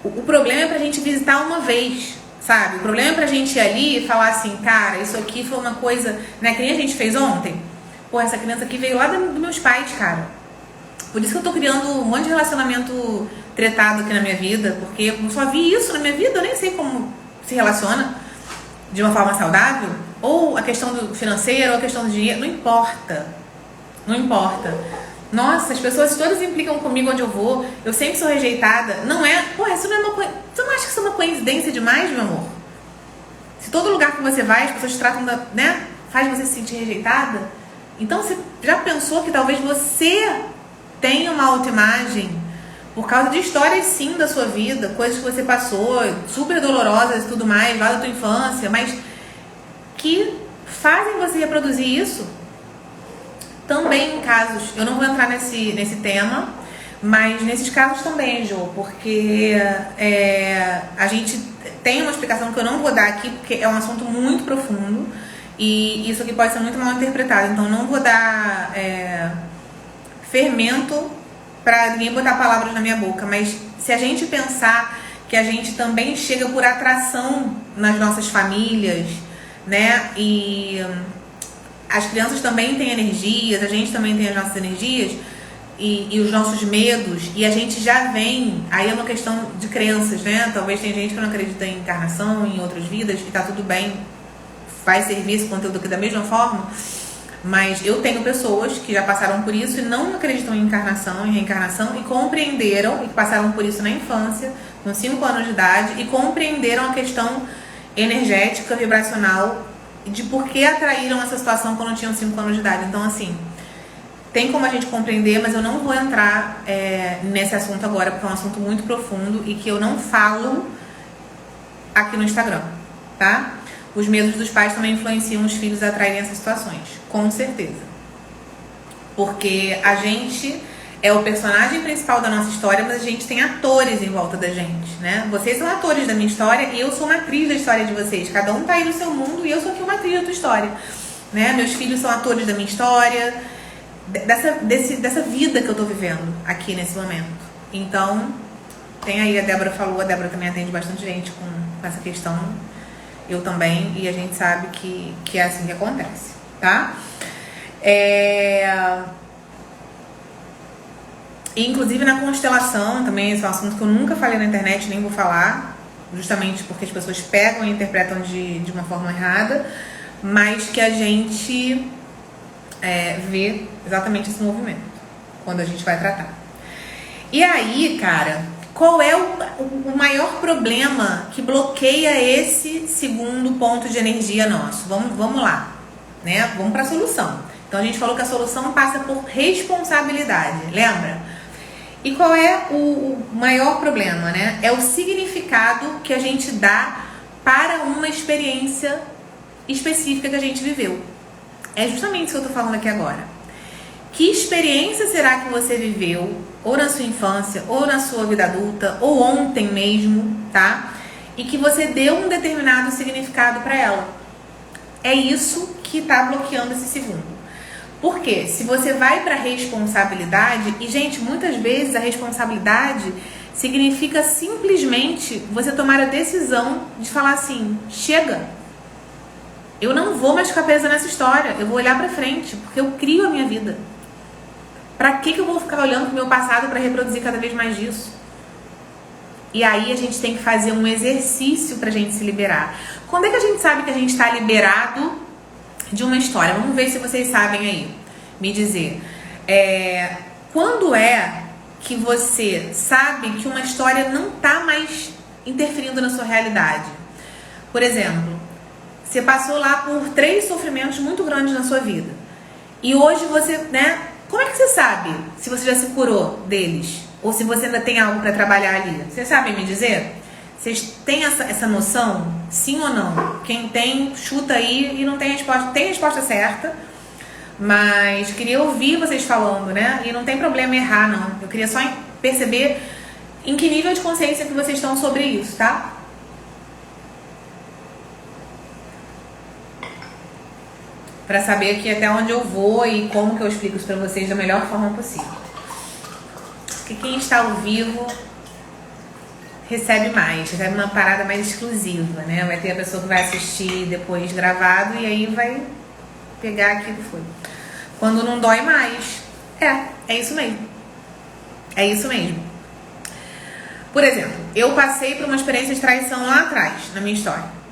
O problema é pra gente visitar uma vez, sabe? O problema é pra gente ir ali e falar assim, cara, isso aqui foi uma coisa, né, que nem a gente fez ontem. Pô, essa criança aqui veio lá dos meus pais, cara. Por isso que eu tô criando um monte de relacionamento tretado aqui na minha vida, porque eu só vi isso na minha vida, eu nem sei como se relaciona de uma forma saudável. Ou a questão do financeiro, ou a questão do dinheiro, não importa. Não importa. Nossa, as pessoas todas implicam comigo onde eu vou, eu sempre sou rejeitada. Não é, pô, isso não é uma coisa. Você não acha que isso é uma coincidência demais, meu amor? Se todo lugar que você vai, as pessoas te tratam né? Faz você se sentir rejeitada. Então você já pensou que talvez você tenha uma autoimagem por causa de histórias sim da sua vida, coisas que você passou, super dolorosas e tudo mais, lá da tua infância, mas que fazem você reproduzir isso? Também em casos, eu não vou entrar nesse tema, mas nesses casos também, Jo, porque a gente tem uma explicação que eu não vou dar aqui, porque é um assunto muito profundo e isso aqui pode ser muito mal interpretado, então não vou dar fermento para ninguém botar palavras na minha boca, mas se a gente pensar que a gente também chega por atração nas nossas famílias, né, e as crianças também têm energias, a gente também tem as nossas energias e os nossos medos, e a gente já vem, aí é uma questão de crenças, né? Talvez tem gente que não acredita em encarnação, em outras vidas, e tá tudo bem, vai servir esse conteúdo aqui da mesma forma, mas eu tenho pessoas que já passaram por isso e não acreditam em encarnação, em reencarnação, e compreenderam, e passaram por isso na infância, com 5 anos de idade, e compreenderam a questão energética, vibracional, de por que atraíram essa situação quando tinham 5 anos de idade. Então, assim, tem como a gente compreender, mas eu não vou entrar nesse assunto agora, porque é um assunto muito profundo e que eu não falo aqui no Instagram, tá? Os medos dos pais também influenciam os filhos a atraírem essas situações, com certeza. Porque a gente é o personagem principal da nossa história, mas a gente tem atores em volta da gente, né? Vocês são atores da minha história e eu sou uma atriz da história de vocês. Cada um tá aí no seu mundo e eu sou aqui uma atriz da tua história, né? Meus filhos são atores da minha história, dessa vida que eu tô vivendo aqui nesse momento. Então, tem aí, a Débora falou, a Débora também atende bastante gente com essa questão, eu também, e a gente sabe que é assim que acontece, tá? Inclusive na constelação, também esse é um assunto que eu nunca falei na internet, nem vou falar, justamente porque as pessoas pegam e interpretam de uma forma errada, mas que a gente vê exatamente esse movimento quando a gente vai tratar. E aí, cara, qual é o maior problema que bloqueia esse segundo ponto de energia nosso? Vamos lá, né? Vamos para a solução. Então a gente falou que a solução passa por responsabilidade, lembra? E qual é o maior problema, né? É o significado que a gente dá para uma experiência específica que a gente viveu. É justamente isso que eu tô falando aqui agora. Que experiência será que você viveu, ou na sua infância, ou na sua vida adulta, ou ontem mesmo, tá? E que você deu um determinado significado para ela. É isso que tá bloqueando esse segundo. Por quê? Se você vai para responsabilidade, e gente, muitas vezes a responsabilidade significa simplesmente você tomar a decisão de falar assim, chega. Eu não vou mais ficar presa nessa história. Eu vou olhar pra frente, porque eu crio a minha vida. Pra que eu vou ficar olhando pro meu passado pra reproduzir cada vez mais disso? E aí a gente tem que fazer um exercício pra gente se liberar. Quando é que a gente sabe que a gente tá liberado de uma história? Vamos ver se vocês sabem aí. Me dizer. Quando é que você sabe que uma história não tá mais interferindo na sua realidade? Por exemplo, você passou lá por 3 sofrimentos muito grandes na sua vida. E hoje você, né? Como é que você sabe se você já se curou deles? Ou se você ainda tem algo para trabalhar ali? Vocês sabem me dizer? Vocês têm essa noção? Sim ou não? Quem tem, chuta aí e não tem resposta. Tem resposta certa, mas queria ouvir vocês falando, né? E não tem problema errar, não. Eu queria só perceber em que nível de consciência que vocês estão sobre isso, tá? Pra saber aqui até onde eu vou e como que eu explico isso pra vocês da melhor forma possível. Porque quem está ao vivo recebe mais, recebe uma parada mais exclusiva, né? Vai ter a pessoa que vai assistir depois gravado e aí vai pegar aquilo que foi. Quando não dói mais. É isso mesmo. É isso mesmo. Por exemplo, eu passei por uma experiência de traição lá atrás, na minha história.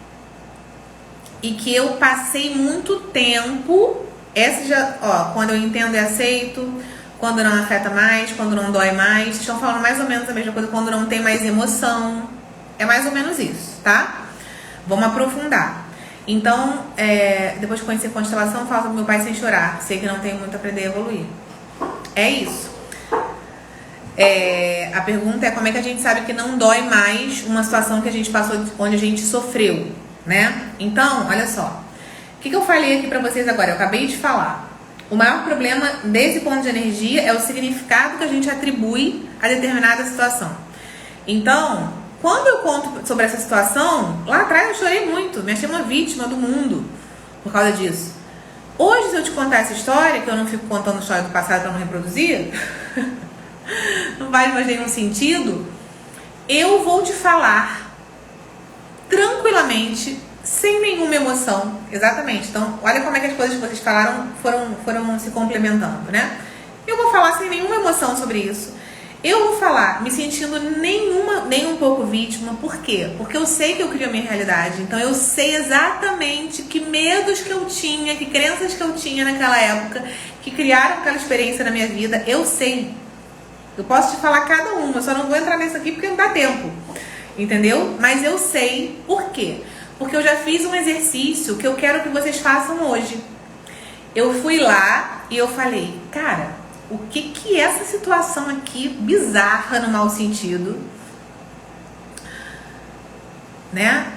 E que eu passei muito tempo, quando eu entendo e aceito, quando não afeta mais, quando não dói mais. Vocês estão falando mais ou menos a mesma coisa, quando não tem mais emoção. É mais ou menos isso, tá? Vamos aprofundar. Então, depois de conhecer constelação, falo pro meu pai sem chorar. Sei que não tenho muito a aprender e evoluir. É isso. A pergunta é como é que a gente sabe que não dói mais uma situação que a gente passou, onde a gente sofreu, né? Então, olha só. O que eu falei aqui pra vocês agora? Eu acabei de falar. O maior problema desse ponto de energia é o significado que a gente atribui a determinada situação. Então, quando eu conto sobre essa situação, lá atrás eu chorei muito, me achei uma vítima do mundo por causa disso. Hoje, se eu te contar essa história, que eu não fico contando história do passado pra não reproduzir, não faz mais nenhum sentido, eu vou te falar tranquilamente, sem nenhuma emoção. Exatamente. Então, olha como é que as coisas que vocês falaram foram se complementando, né? Eu vou falar sem nenhuma emoção sobre isso. Eu vou falar me sentindo nem um pouco vítima. Por quê? Porque eu sei que eu crio a minha realidade. Então, eu sei exatamente que medos que eu tinha, que crenças que eu tinha naquela época, que criaram aquela experiência na minha vida. Eu sei. Eu posso te falar cada uma. Eu só não vou entrar nisso aqui porque não dá tempo. Entendeu? Mas eu sei por quê. Porque eu já fiz um exercício que eu quero que vocês façam hoje. Eu fui lá e eu falei, cara, o que essa situação aqui bizarra no mau sentido, né?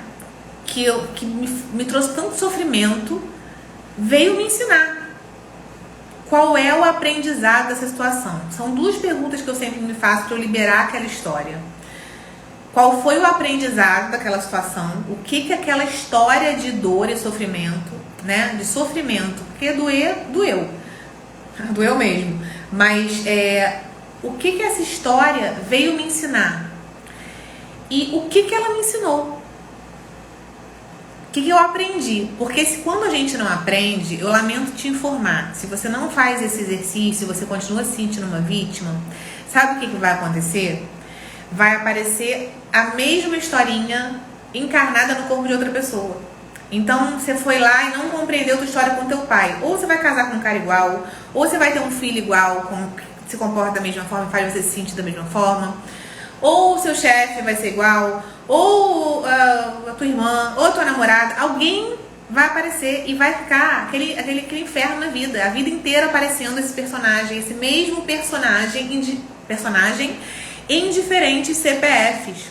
Que me trouxe tanto sofrimento, veio me ensinar. Qual é o aprendizado dessa situação? São 2 perguntas que eu sempre me faço para eu liberar aquela história. Qual foi o aprendizado daquela situação? O que aquela história de dor e sofrimento, né? De sofrimento, porque doeu. Doeu mesmo. Mas o que essa história veio me ensinar? E o que ela me ensinou? O que eu aprendi? Porque quando a gente não aprende, eu lamento te informar. Se você não faz esse exercício, você continua se sentindo uma vítima, sabe o que vai acontecer? Vai aparecer a mesma historinha encarnada no corpo de outra pessoa. Então, você foi lá e não compreendeu a tua história com teu pai. Ou você vai casar com um cara igual, ou você vai ter um filho igual, que se comporta da mesma forma, faz você se sentir da mesma forma. Ou o seu chefe vai ser igual, ou a tua irmã, ou a tua namorada. Alguém vai aparecer e vai ficar aquele inferno na vida. A vida inteira aparecendo esse mesmo personagem em diferentes CPFs.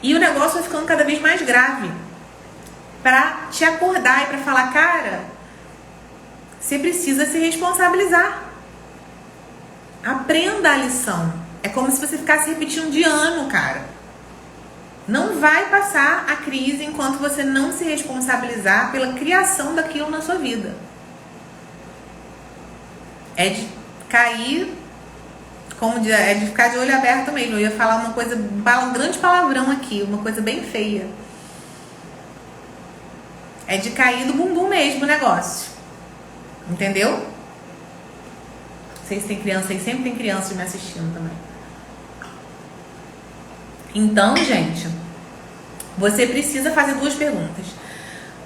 E o negócio vai ficando cada vez mais grave. Pra te acordar e pra falar, cara, você precisa se responsabilizar. Aprenda a lição. É como se você ficasse repetindo de ano, cara. Não vai passar a crise enquanto você não se responsabilizar pela criação daquilo na sua vida. É de cair, é de ficar de olho aberto mesmo. Eu ia falar um grande palavrão aqui, uma coisa bem feia. É de cair do bumbum mesmo o negócio. Entendeu? Não sei se tem criança aí, sempre tem crianças me assistindo também. Então, gente, você precisa fazer duas perguntas.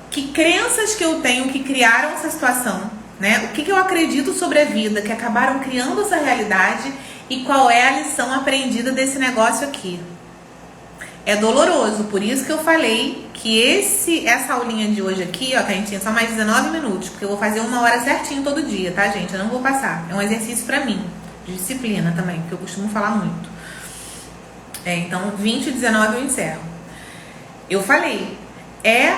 Que crenças que eu tenho que criaram essa situação, né? O que eu acredito sobre a vida, que acabaram criando essa realidade, e qual é a lição aprendida desse negócio aqui. É doloroso, por isso que eu falei que essa aulinha de hoje aqui, ó, que a gente tinha só mais 19 minutos, porque eu vou fazer 1 hora certinho todo dia, tá, gente? Eu não vou passar. É um exercício pra mim, de disciplina também, porque eu costumo falar muito. Então, 20 e 19 eu encerro. Eu falei, é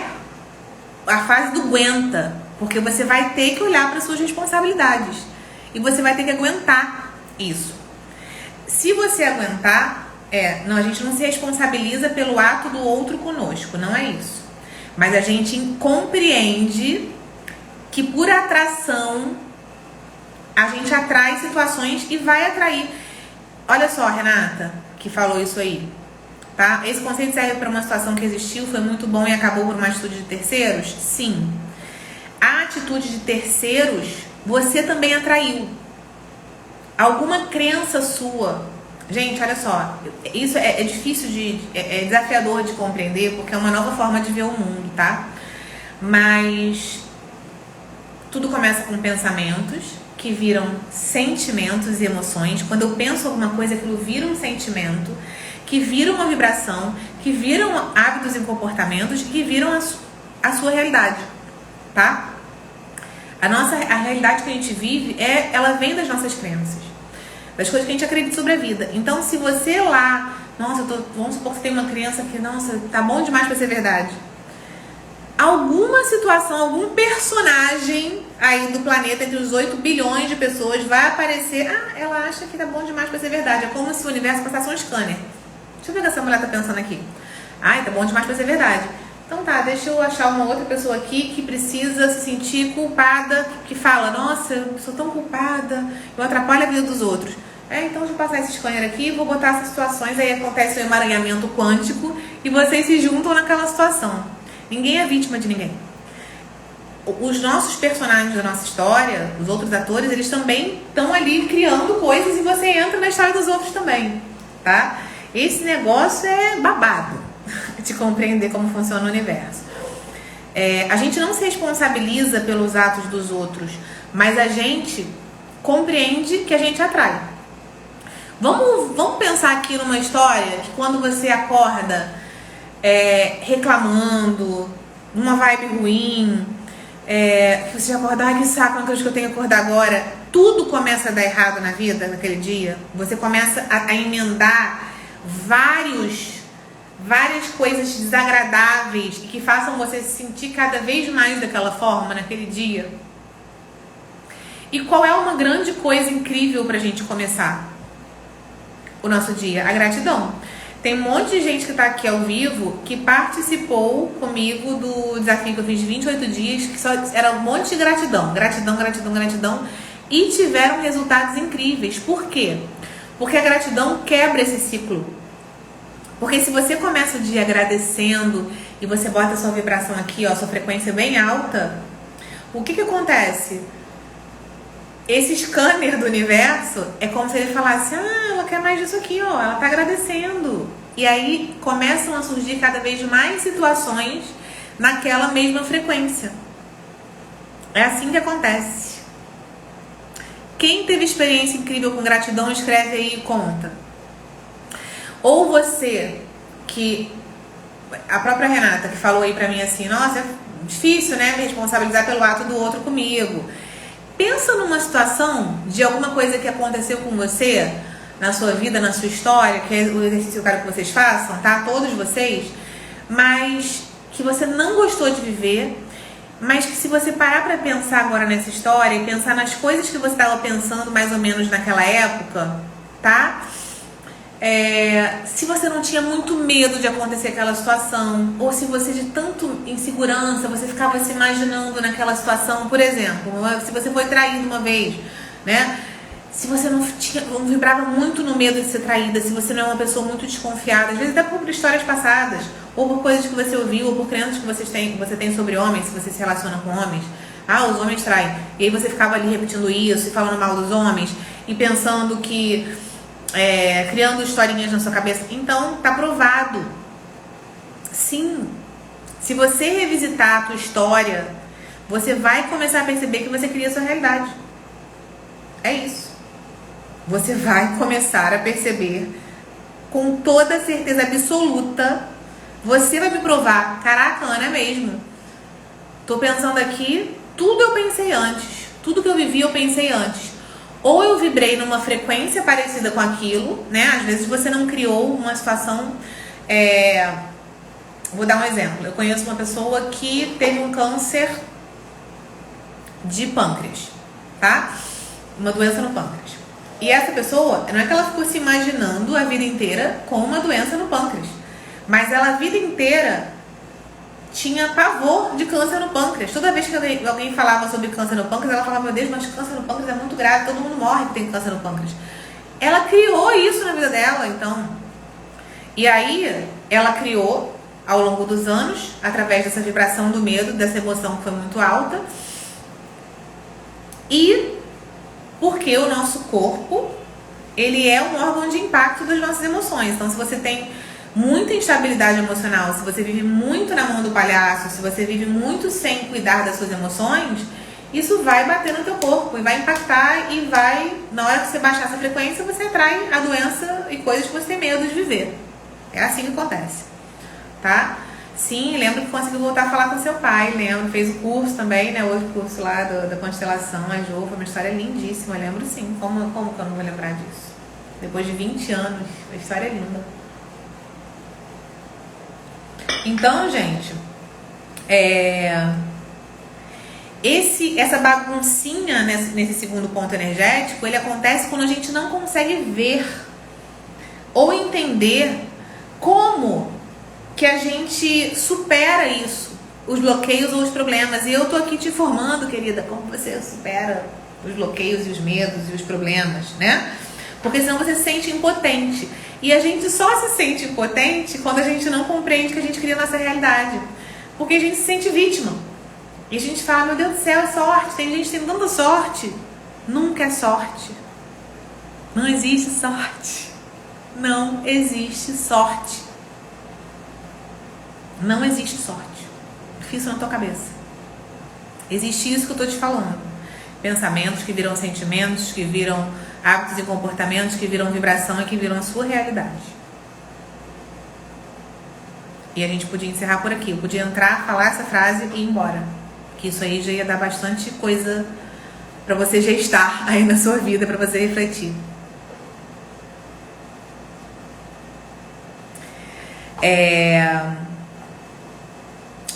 a fase do aguenta, porque você vai ter que olhar para suas responsabilidades e você vai ter que aguentar isso. Se você aguentar, não, a gente não se responsabiliza pelo ato do outro conosco, não é isso. Mas a gente compreende que por atração a gente atrai situações e vai atrair. Olha só, Renata, que falou isso aí, tá? Esse conceito serve para uma situação que existiu, foi muito bom e acabou por uma atitude de terceiros? Sim. A atitude de terceiros, você também atraiu. Alguma crença sua. Gente, olha só, isso é difícil é desafiador de compreender, porque é uma nova forma de ver o mundo, tá? Mas tudo começa com pensamentos que viram sentimentos e emoções. Quando eu penso alguma coisa, aquilo vira um sentimento, que vira uma vibração, que viram hábitos e comportamentos e que viram a sua realidade, tá? A realidade que a gente vive, ela vem das nossas crenças, das coisas que a gente acredita sobre a vida. Então, se você lá, nossa, vamos supor que você tem uma crença que, nossa, tá bom demais pra ser verdade. Alguma situação, algum personagem aí do planeta, entre os 8 bilhões de pessoas, vai aparecer, ela acha que tá bom demais pra ser verdade. É como se o universo passasse um scanner. Deixa eu ver o que essa mulher tá pensando aqui. Tá bom demais pra ser verdade. Então tá, deixa eu achar uma outra pessoa aqui que precisa se sentir culpada, que fala, nossa, eu sou tão culpada, eu atrapalho a vida dos outros. Então deixa eu passar esse scanner aqui, vou botar essas situações, aí acontece o emaranhamento quântico e vocês se juntam naquela situação. Ninguém é vítima de ninguém. Os nossos personagens da nossa história, os outros atores, eles também estão ali criando coisas e você entra na história dos outros também, tá? Esse negócio é babado de compreender como funciona o universo. A gente não se responsabiliza pelos atos dos outros, mas a gente compreende que a gente atrai. Vamos pensar aqui numa história que quando você acorda reclamando, numa vibe ruim, que você acorda, que saco, não acredito que eu tenho que acordar agora, tudo começa a dar errado na vida naquele dia, você começa a emendar várias coisas desagradáveis e que façam você se sentir cada vez mais daquela forma naquele dia. E qual é uma grande coisa incrível pra gente começar o nosso dia? A gratidão. Tem um monte de gente que tá aqui ao vivo que participou comigo do desafio que eu fiz de 28 dias, que só era um monte de gratidão, e tiveram resultados incríveis. Por quê? Porque a gratidão quebra esse ciclo. Porque se você começa o dia agradecendo e você bota a sua vibração aqui, ó, sua frequência bem alta, o que acontece? Esse scanner do universo é como se ele falasse, ela quer mais disso aqui, ó, ela tá agradecendo. E aí começam a surgir cada vez mais situações naquela mesma frequência. É assim que acontece. Quem teve experiência incrível com gratidão, escreve aí e conta. Ou você, que a própria Renata que falou aí pra mim assim, nossa, é difícil, né, me responsabilizar pelo ato do outro comigo. Pensa numa situação de alguma coisa que aconteceu com você, na sua vida, na sua história, que é o exercício que eu quero que vocês façam, tá? Todos vocês, mas que você não gostou de viver, mas que se você parar pra pensar agora nessa história e pensar nas coisas que você estava pensando mais ou menos naquela época, tá? Se você não tinha muito medo de acontecer aquela situação, ou se você de tanto insegurança, você ficava se imaginando naquela situação, por exemplo, se você foi traído uma vez, né? se você não vibrava muito no medo de ser traída, se você não é uma pessoa muito desconfiada, às vezes até por histórias passadas, ou por coisas que você ouviu, ou por crenças que você tem sobre homens, se você se relaciona com homens. Ah, os homens traem. E aí você ficava ali repetindo isso, e falando mal dos homens, e pensando que... criando historinhas na sua cabeça. Então, tá provado. Sim. Se você revisitar a tua história, você vai começar a perceber que você cria a sua realidade. É isso. Você vai começar a perceber com toda certeza absoluta. Você vai me provar, caraca, Ana, é mesmo. Tô pensando aqui, tudo eu pensei antes. Tudo que eu vivi eu pensei antes. Ou eu vibrei numa frequência parecida com aquilo, né? Às vezes você não criou uma situação... Vou dar um exemplo. Eu conheço uma pessoa que teve um câncer de pâncreas, tá? Uma doença no pâncreas. E essa pessoa, não é que ela ficou se imaginando a vida inteira com uma doença no pâncreas, mas ela a vida inteira tinha pavor de câncer no pâncreas. Toda vez que alguém falava sobre câncer no pâncreas, ela falava, meu Deus, mas câncer no pâncreas é muito grave, todo mundo morre que tem câncer no pâncreas. Ela criou isso na vida dela, então. E aí, ela criou, ao longo dos anos, através dessa vibração do medo, dessa emoção que foi muito alta. E porque o nosso corpo, ele é um órgão de impacto das nossas emoções. Então, se você tem muita instabilidade emocional, se você vive muito na mão do palhaço, se você vive muito sem cuidar das suas emoções, isso vai bater no teu corpo e vai impactar e vai, na hora que você baixar essa frequência, você atrai a doença e coisas que você tem medo de viver. É assim que acontece, tá? Sim, lembro que conseguiu voltar a falar com seu pai, lembro, fez o curso também, né, outro curso lá da constelação, a Jo, foi uma história lindíssima, lembro sim, como que eu não vou lembrar disso? Depois de 20 anos, a história é linda. Então, gente, essa baguncinha nesse segundo ponto energético, ele acontece quando a gente não consegue ver ou entender como que a gente supera isso, os bloqueios ou os problemas. E eu tô aqui te informando, querida, como você supera os bloqueios e os medos e os problemas, né? Porque senão você se sente impotente. E a gente só se sente impotente quando a gente não compreende que a gente cria a nossa realidade. Porque a gente se sente vítima. E a gente fala, meu Deus do céu, é sorte. Tem gente que tem tanta sorte. Nunca é sorte. Não existe sorte. Não existe sorte. Não existe sorte. Fica isso na tua cabeça. Existe isso que eu tô te falando. Pensamentos que viram sentimentos, que viram hábitos e comportamentos, que viram vibração e que viram a sua realidade. E a gente podia encerrar por aqui. Eu podia entrar, falar essa frase e ir embora. Que isso aí já ia dar bastante coisa pra você gestar aí na sua vida, pra você refletir.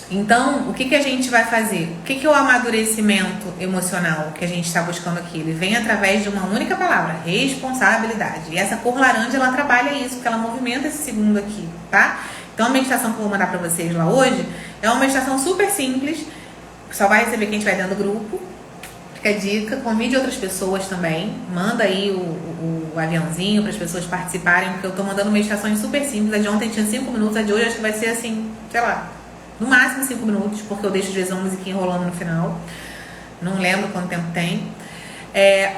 Então, o que a gente vai fazer? O que é o amadurecimento emocional que a gente está buscando aqui? Ele vem através de uma única palavra, responsabilidade. E essa cor laranja, ela trabalha isso, porque ela movimenta esse segundo aqui, tá? Então, a meditação que eu vou mandar pra vocês lá hoje é uma meditação super simples. Só vai receber quem estiver dentro do grupo. Fica a dica, convide outras pessoas também. Manda aí o aviãozinho para as pessoas participarem, porque eu tô mandando meditações super simples. A de ontem tinha 5 minutos, a de hoje acho que vai ser assim, sei lá, no máximo 5 minutos, porque eu deixo às vezes uma musiquinha rolando no final. Não lembro quanto tempo tem.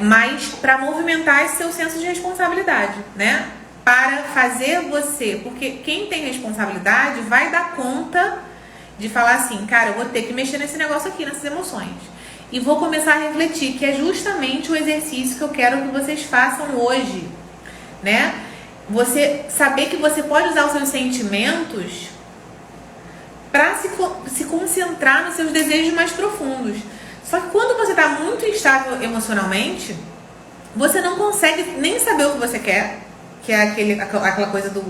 Mas para movimentar esse seu senso de responsabilidade, né? Para fazer você, porque quem tem responsabilidade vai dar conta de falar assim, cara, eu vou ter que mexer nesse negócio aqui, nessas emoções. E vou começar a refletir, que é justamente o exercício que eu quero que vocês façam hoje, né? Você saber que você pode usar os seus sentimentos para se concentrar nos seus desejos mais profundos. Só que quando você está muito instável emocionalmente, você não consegue nem saber o que você quer, que é aquela coisa do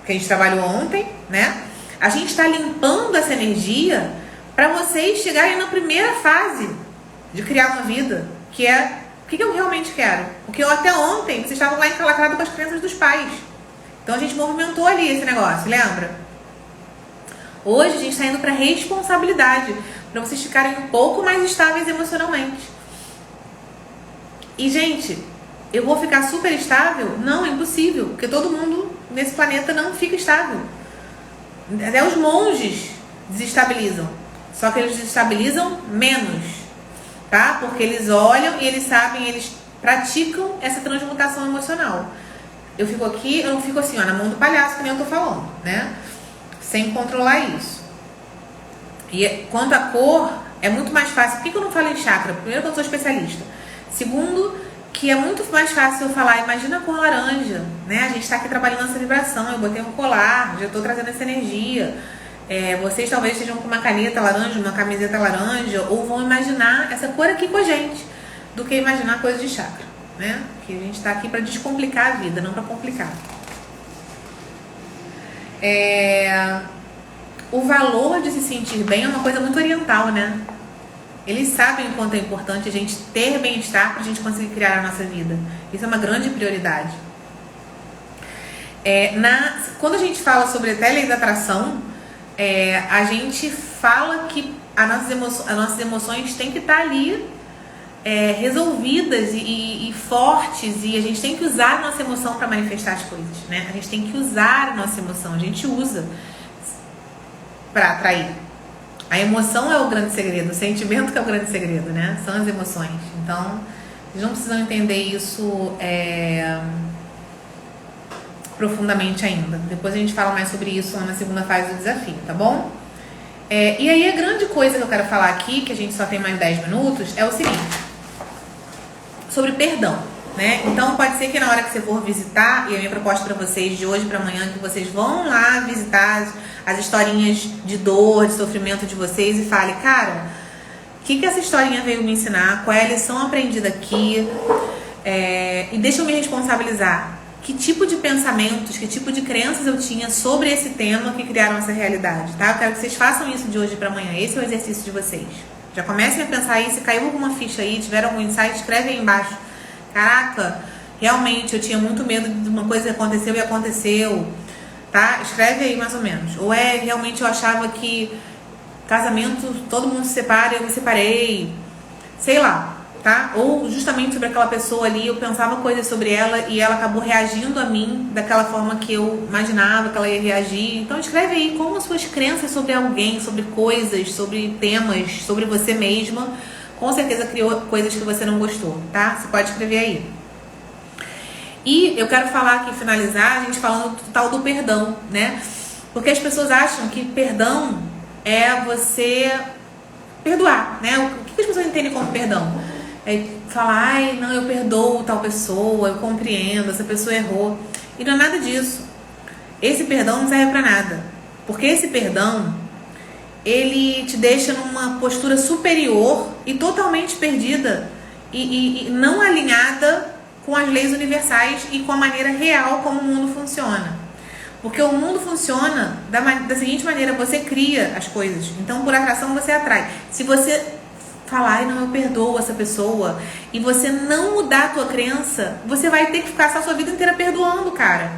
que a gente trabalhou ontem, né? A gente está limpando essa energia para vocês chegarem na primeira fase de criar uma vida, que é o que eu realmente quero. Porque até ontem vocês estavam lá encalacrados com as crenças dos pais. Então a gente movimentou ali esse negócio, lembra? Hoje a gente está indo para responsabilidade, para vocês ficarem um pouco mais estáveis emocionalmente. E, gente, eu vou ficar super estável? Não, é impossível, porque todo mundo nesse planeta não fica estável. Até os monges desestabilizam, só que eles desestabilizam menos, tá? Porque eles olham e eles sabem, eles praticam essa transmutação emocional. Eu fico aqui, eu não fico assim, ó, na mão do palhaço, que nem eu tô falando, né? Sem controlar isso. E quanto à cor, é muito mais fácil. Por que eu não falo em chakra? Primeiro, que eu sou especialista. Segundo, que é muito mais fácil eu falar, imagina a cor laranja, né? A gente tá aqui trabalhando essa vibração, eu botei um colar, já tô trazendo essa energia. Vocês talvez estejam com uma caneta laranja, uma camiseta laranja, ou vão imaginar essa cor aqui com a gente, do que imaginar coisa de chakra, né? Que a gente tá aqui para descomplicar a vida, não para complicar. O valor de se sentir bem é uma coisa muito oriental, né? Eles sabem o quanto é importante a gente ter bem-estar para a gente conseguir criar a nossa vida. Isso é uma grande prioridade. Quando a gente fala sobre a lei da atração, a gente fala que as nossas emoções têm que estar ali resolvidas e fortes, e a gente tem que usar a nossa emoção para manifestar as coisas, né? A gente tem que usar a nossa emoção, a gente usa para atrair. A emoção é o grande segredo, o sentimento que é o grande segredo, né? São as emoções. Então, vocês não precisam entender isso profundamente ainda. Depois a gente fala mais sobre isso na segunda fase do desafio, tá bom? E aí a grande coisa que eu quero falar aqui, que a gente só tem mais 10 minutos, é o seguinte. Sobre perdão, né? Então pode ser que na hora que você for visitar, e a minha proposta para vocês de hoje para amanhã, que vocês vão lá visitar as historinhas de dor, de sofrimento de vocês e fale, cara, o que essa historinha veio me ensinar? Qual é a lição aprendida aqui? E deixa eu me responsabilizar. Que tipo de pensamentos, que tipo de crenças eu tinha sobre esse tema que criaram essa realidade, tá? Eu quero que vocês façam isso de hoje para amanhã. Esse é o exercício de vocês. Já comecem a pensar aí, se caiu alguma ficha aí, tiver algum insight, escreve aí embaixo. Caraca, realmente eu tinha muito medo de uma coisa que aconteceu e aconteceu, tá? Escreve aí mais ou menos. Ou realmente eu achava que casamento, todo mundo se separa e eu me separei. Sei lá, tá? Ou justamente sobre aquela pessoa ali, eu pensava coisas sobre ela e ela acabou reagindo a mim daquela forma que eu imaginava que ela ia reagir. Então escreve aí como as suas crenças sobre alguém, sobre coisas, sobre temas, sobre você mesma, com certeza criou coisas que você não gostou, tá? Você pode escrever aí. E eu quero falar aqui, finalizar, a gente falando do tal do perdão, né? Porque as pessoas acham que perdão é você perdoar, né? O que as pessoas entendem como perdão? Falar, ai, não, eu perdoo tal pessoa, eu compreendo, essa pessoa errou. E não é nada disso. Esse perdão não serve pra nada. Porque esse perdão, ele te deixa numa postura superior e totalmente perdida e não alinhada com as leis universais e com a maneira real como o mundo funciona. Porque o mundo funciona da seguinte maneira, você cria as coisas. Então, por atração, você atrai. Se você falar, ai, não, eu perdoo essa pessoa, e você não mudar a tua crença, você vai ter que ficar a sua vida inteira perdoando, cara.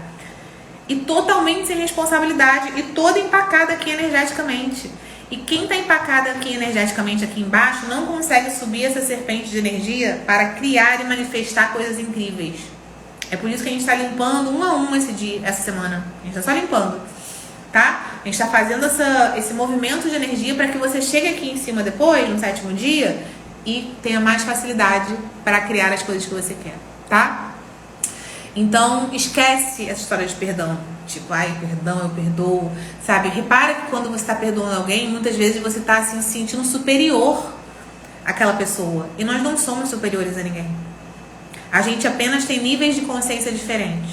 E totalmente sem responsabilidade, e toda empacada aqui energeticamente. E quem tá empacada aqui energeticamente aqui embaixo não consegue subir essa serpente de energia para criar e manifestar coisas incríveis. É por isso que a gente tá limpando um a um essa semana. A gente tá só limpando, tá? A gente tá fazendo esse movimento de energia para que você chegue aqui em cima depois, no 7º dia, e tenha mais facilidade para criar as coisas que você quer, tá? Então, esquece essa história de perdão. Tipo, ai, perdão, eu perdoo, sabe? Repara que quando você tá perdoando alguém, muitas vezes você tá assim, se sentindo superior àquela pessoa. E nós não somos superiores a ninguém. A gente apenas tem níveis de consciência diferentes.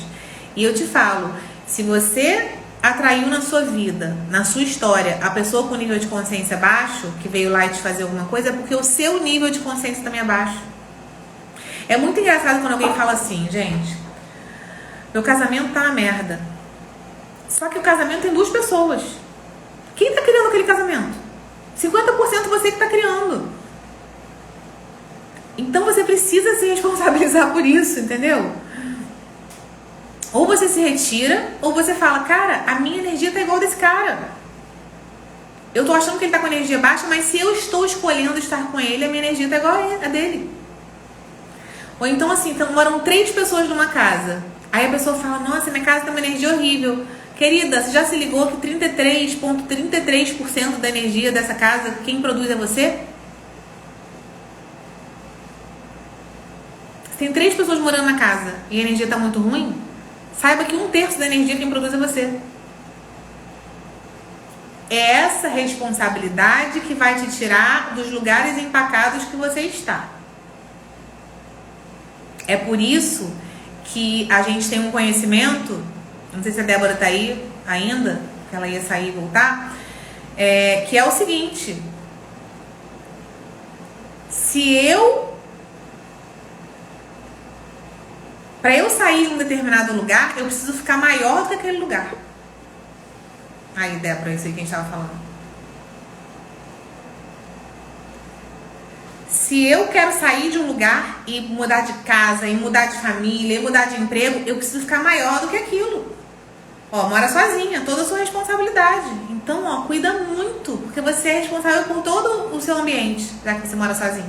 E eu te falo, se você atraiu na sua vida, na sua história, a pessoa com nível de consciência baixo, que veio lá e te fazer alguma coisa, é porque o seu nível de consciência também é baixo. É muito engraçado quando alguém fala assim, gente, meu casamento tá uma merda. Só que o casamento tem 2 pessoas. Quem tá criando aquele casamento? 50% você que tá criando. Então você precisa se responsabilizar por isso, entendeu? Ou você se retira, ou você fala, cara, a minha energia tá igual desse cara. Eu tô achando que ele tá com energia baixa, mas se eu estou escolhendo estar com ele, a minha energia tá igual a dele. Ou então assim, então, moram 3 pessoas numa casa. Aí a pessoa fala, nossa, minha casa tem uma energia horrível. Querida, você já se ligou que 33,33% da energia dessa casa, quem produz é você? Se tem 3 pessoas morando na casa e a energia está muito ruim, saiba que 1/3 da energia quem produz é você. É essa responsabilidade que vai te tirar dos lugares empacados que você está. É por isso que a gente tem um conhecimento, não sei se a Débora tá aí ainda, que ela ia sair e voltar, que é o seguinte: para eu sair de um determinado lugar, eu preciso ficar maior do que aquele lugar. Aí, Débora, isso aí que a gente estava falando. Se eu quero sair de um lugar e mudar de casa, e mudar de família, e mudar de emprego, eu preciso ficar maior do que aquilo. Ó, mora sozinha, toda a sua responsabilidade. Então, ó, cuida muito, porque você é responsável por todo o seu ambiente, já que você mora sozinha.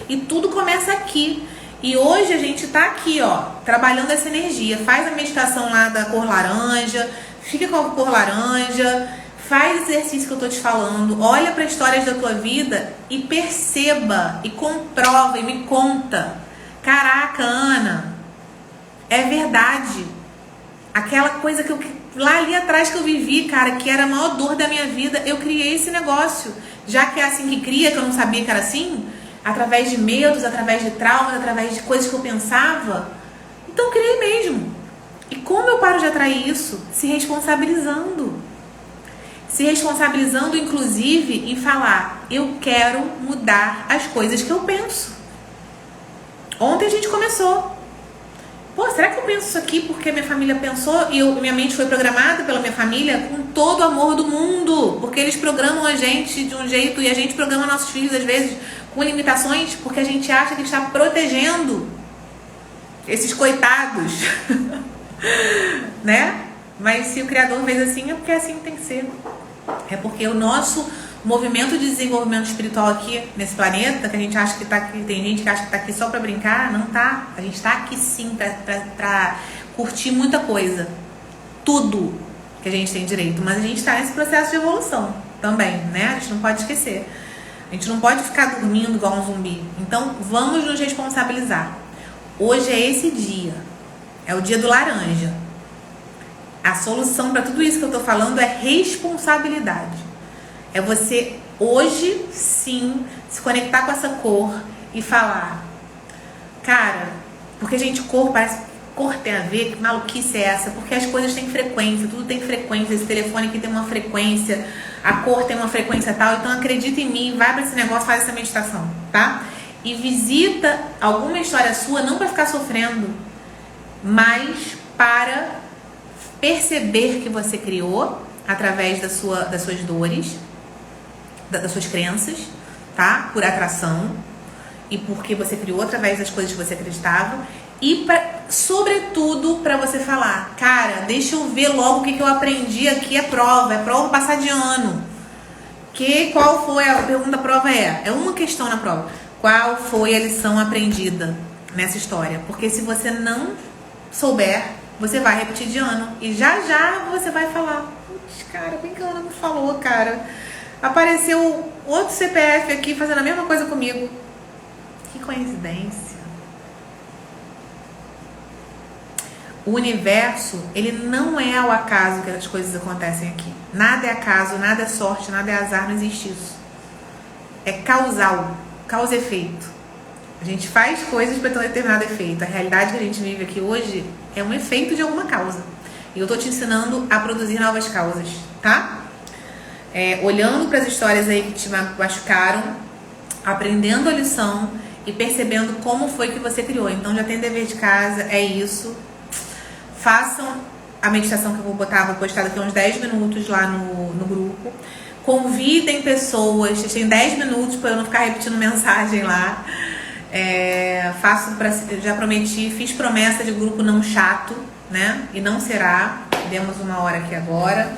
E tudo começa aqui. E hoje a gente tá aqui, ó, trabalhando essa energia. Faz a meditação lá da cor laranja, fica com a cor laranja, faz o exercício que eu tô te falando, olha para histórias da tua vida e perceba, e comprova, e me conta. Caraca, Ana, é verdade. Aquela coisa que eu lá ali atrás que eu vivi, cara, que era a maior dor da minha vida, eu criei esse negócio. Já que é assim que cria, que eu não sabia que era assim, através de medos, através de traumas, através de coisas que eu pensava. Então eu criei mesmo. E como eu paro de atrair isso? Se responsabilizando. Se responsabilizando, inclusive, em falar, eu quero mudar as coisas que eu penso. Ontem a gente começou. Pô, será que eu penso isso aqui porque minha família pensou e minha mente foi programada pela minha família? Com todo o amor do mundo. Porque eles programam a gente de um jeito e a gente programa nossos filhos, às vezes, com limitações, porque a gente acha que está protegendo esses coitados. Né? Mas se o Criador fez assim, é porque assim tem que ser. É porque o nosso movimento de desenvolvimento espiritual aqui nesse planeta, que a gente acha que tá aqui, tem gente que acha que tá aqui só pra brincar, não tá. A gente tá aqui sim pra curtir muita coisa. Tudo que a gente tem direito. Mas a gente tá nesse processo de evolução também, né? A gente não pode esquecer. A gente não pode ficar dormindo igual um zumbi. Então, vamos nos responsabilizar. Hoje é esse dia. É o dia do laranja. A solução para tudo isso que eu tô falando é responsabilidade. É você, hoje, sim, se conectar com essa cor e falar, cara, porque, gente, cor tem a ver, que maluquice é essa? Porque as coisas têm frequência, tudo tem frequência, esse telefone aqui tem uma frequência, a cor tem uma frequência tal, então acredita em mim, vai para esse negócio, faz essa meditação, tá? E visita alguma história sua, não para ficar sofrendo, mas para perceber que você criou através das suas dores, das suas crenças, tá? Por atração e porque você criou através das coisas que você acreditava e sobretudo para você falar, cara, deixa eu ver logo o que eu aprendi aqui, é prova passar de ano. Qual foi a pergunta da prova? É uma questão na prova. Qual foi a lição aprendida nessa história? Porque se você não souber, você vai repetir de ano e já você vai falar, putz, cara, bem que ela não falou, cara. Apareceu outro CPF aqui fazendo a mesma coisa comigo. Que coincidência. O universo, ele não é ao acaso que as coisas acontecem aqui. Nada é acaso, nada é sorte, nada é azar, não existe isso. É causal, causa e efeito. A gente faz coisas para ter um determinado efeito. A realidade que a gente vive aqui hoje é um efeito de alguma causa. E eu tô te ensinando a produzir novas causas, tá? Olhando para as histórias aí que te machucaram, aprendendo a lição e percebendo como foi que você criou. Então já tem dever de casa, é isso. Façam a meditação que eu vou postar daqui a uns 10 minutos lá no grupo. Convidem pessoas, vocês têm 10 minutos para eu não ficar repetindo mensagem lá. Já prometi, fiz promessa de grupo não chato, né? E não será. Demos uma hora aqui agora.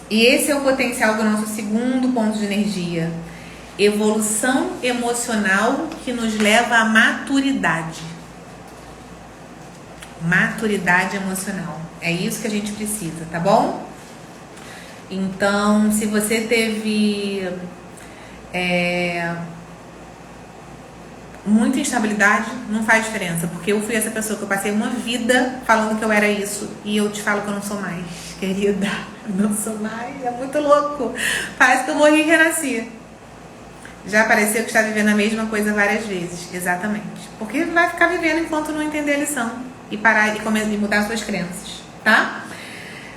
E esse é o potencial do nosso segundo ponto de energia. Evolução emocional que nos leva à maturidade. Maturidade emocional. É isso que a gente precisa, tá bom? Então, se você teve muita instabilidade, não faz diferença, porque eu fui essa pessoa que eu passei uma vida falando que eu era isso, e eu te falo que eu não sou mais, querida, eu não sou mais, é muito louco, parece que eu morri e renasci. Já pareceu que está vivendo a mesma coisa várias vezes, exatamente, porque vai ficar vivendo enquanto não entender a lição, e parar e mudar suas crenças, tá?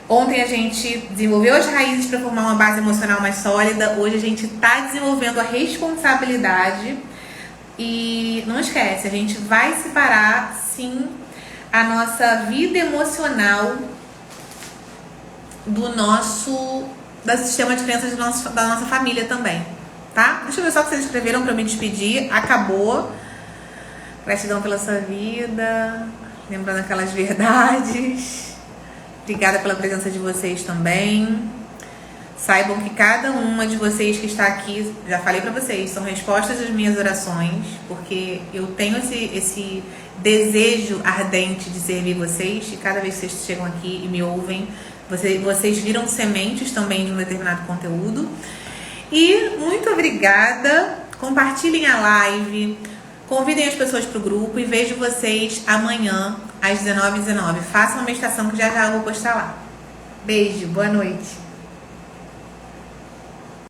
Ontem a gente desenvolveu as raízes para formar uma base emocional mais sólida, hoje a gente está desenvolvendo a responsabilidade. E não esquece, a gente vai separar, sim, a nossa vida emocional do sistema de crenças da nossa família também, tá? Deixa eu ver só o que vocês escreveram para eu me despedir. Acabou. Gratidão pela sua vida, lembrando aquelas verdades. Obrigada pela presença de vocês também. Saibam que cada uma de vocês que está aqui, já falei pra vocês, são respostas às minhas orações, porque eu tenho esse desejo ardente de servir vocês, e cada vez que vocês chegam aqui e me ouvem, vocês viram sementes também de um determinado conteúdo. E muito obrigada, compartilhem a live, convidem as pessoas para o grupo e vejo vocês amanhã às 19h19. Façam uma meditação que já já eu vou postar lá. Beijo, boa noite.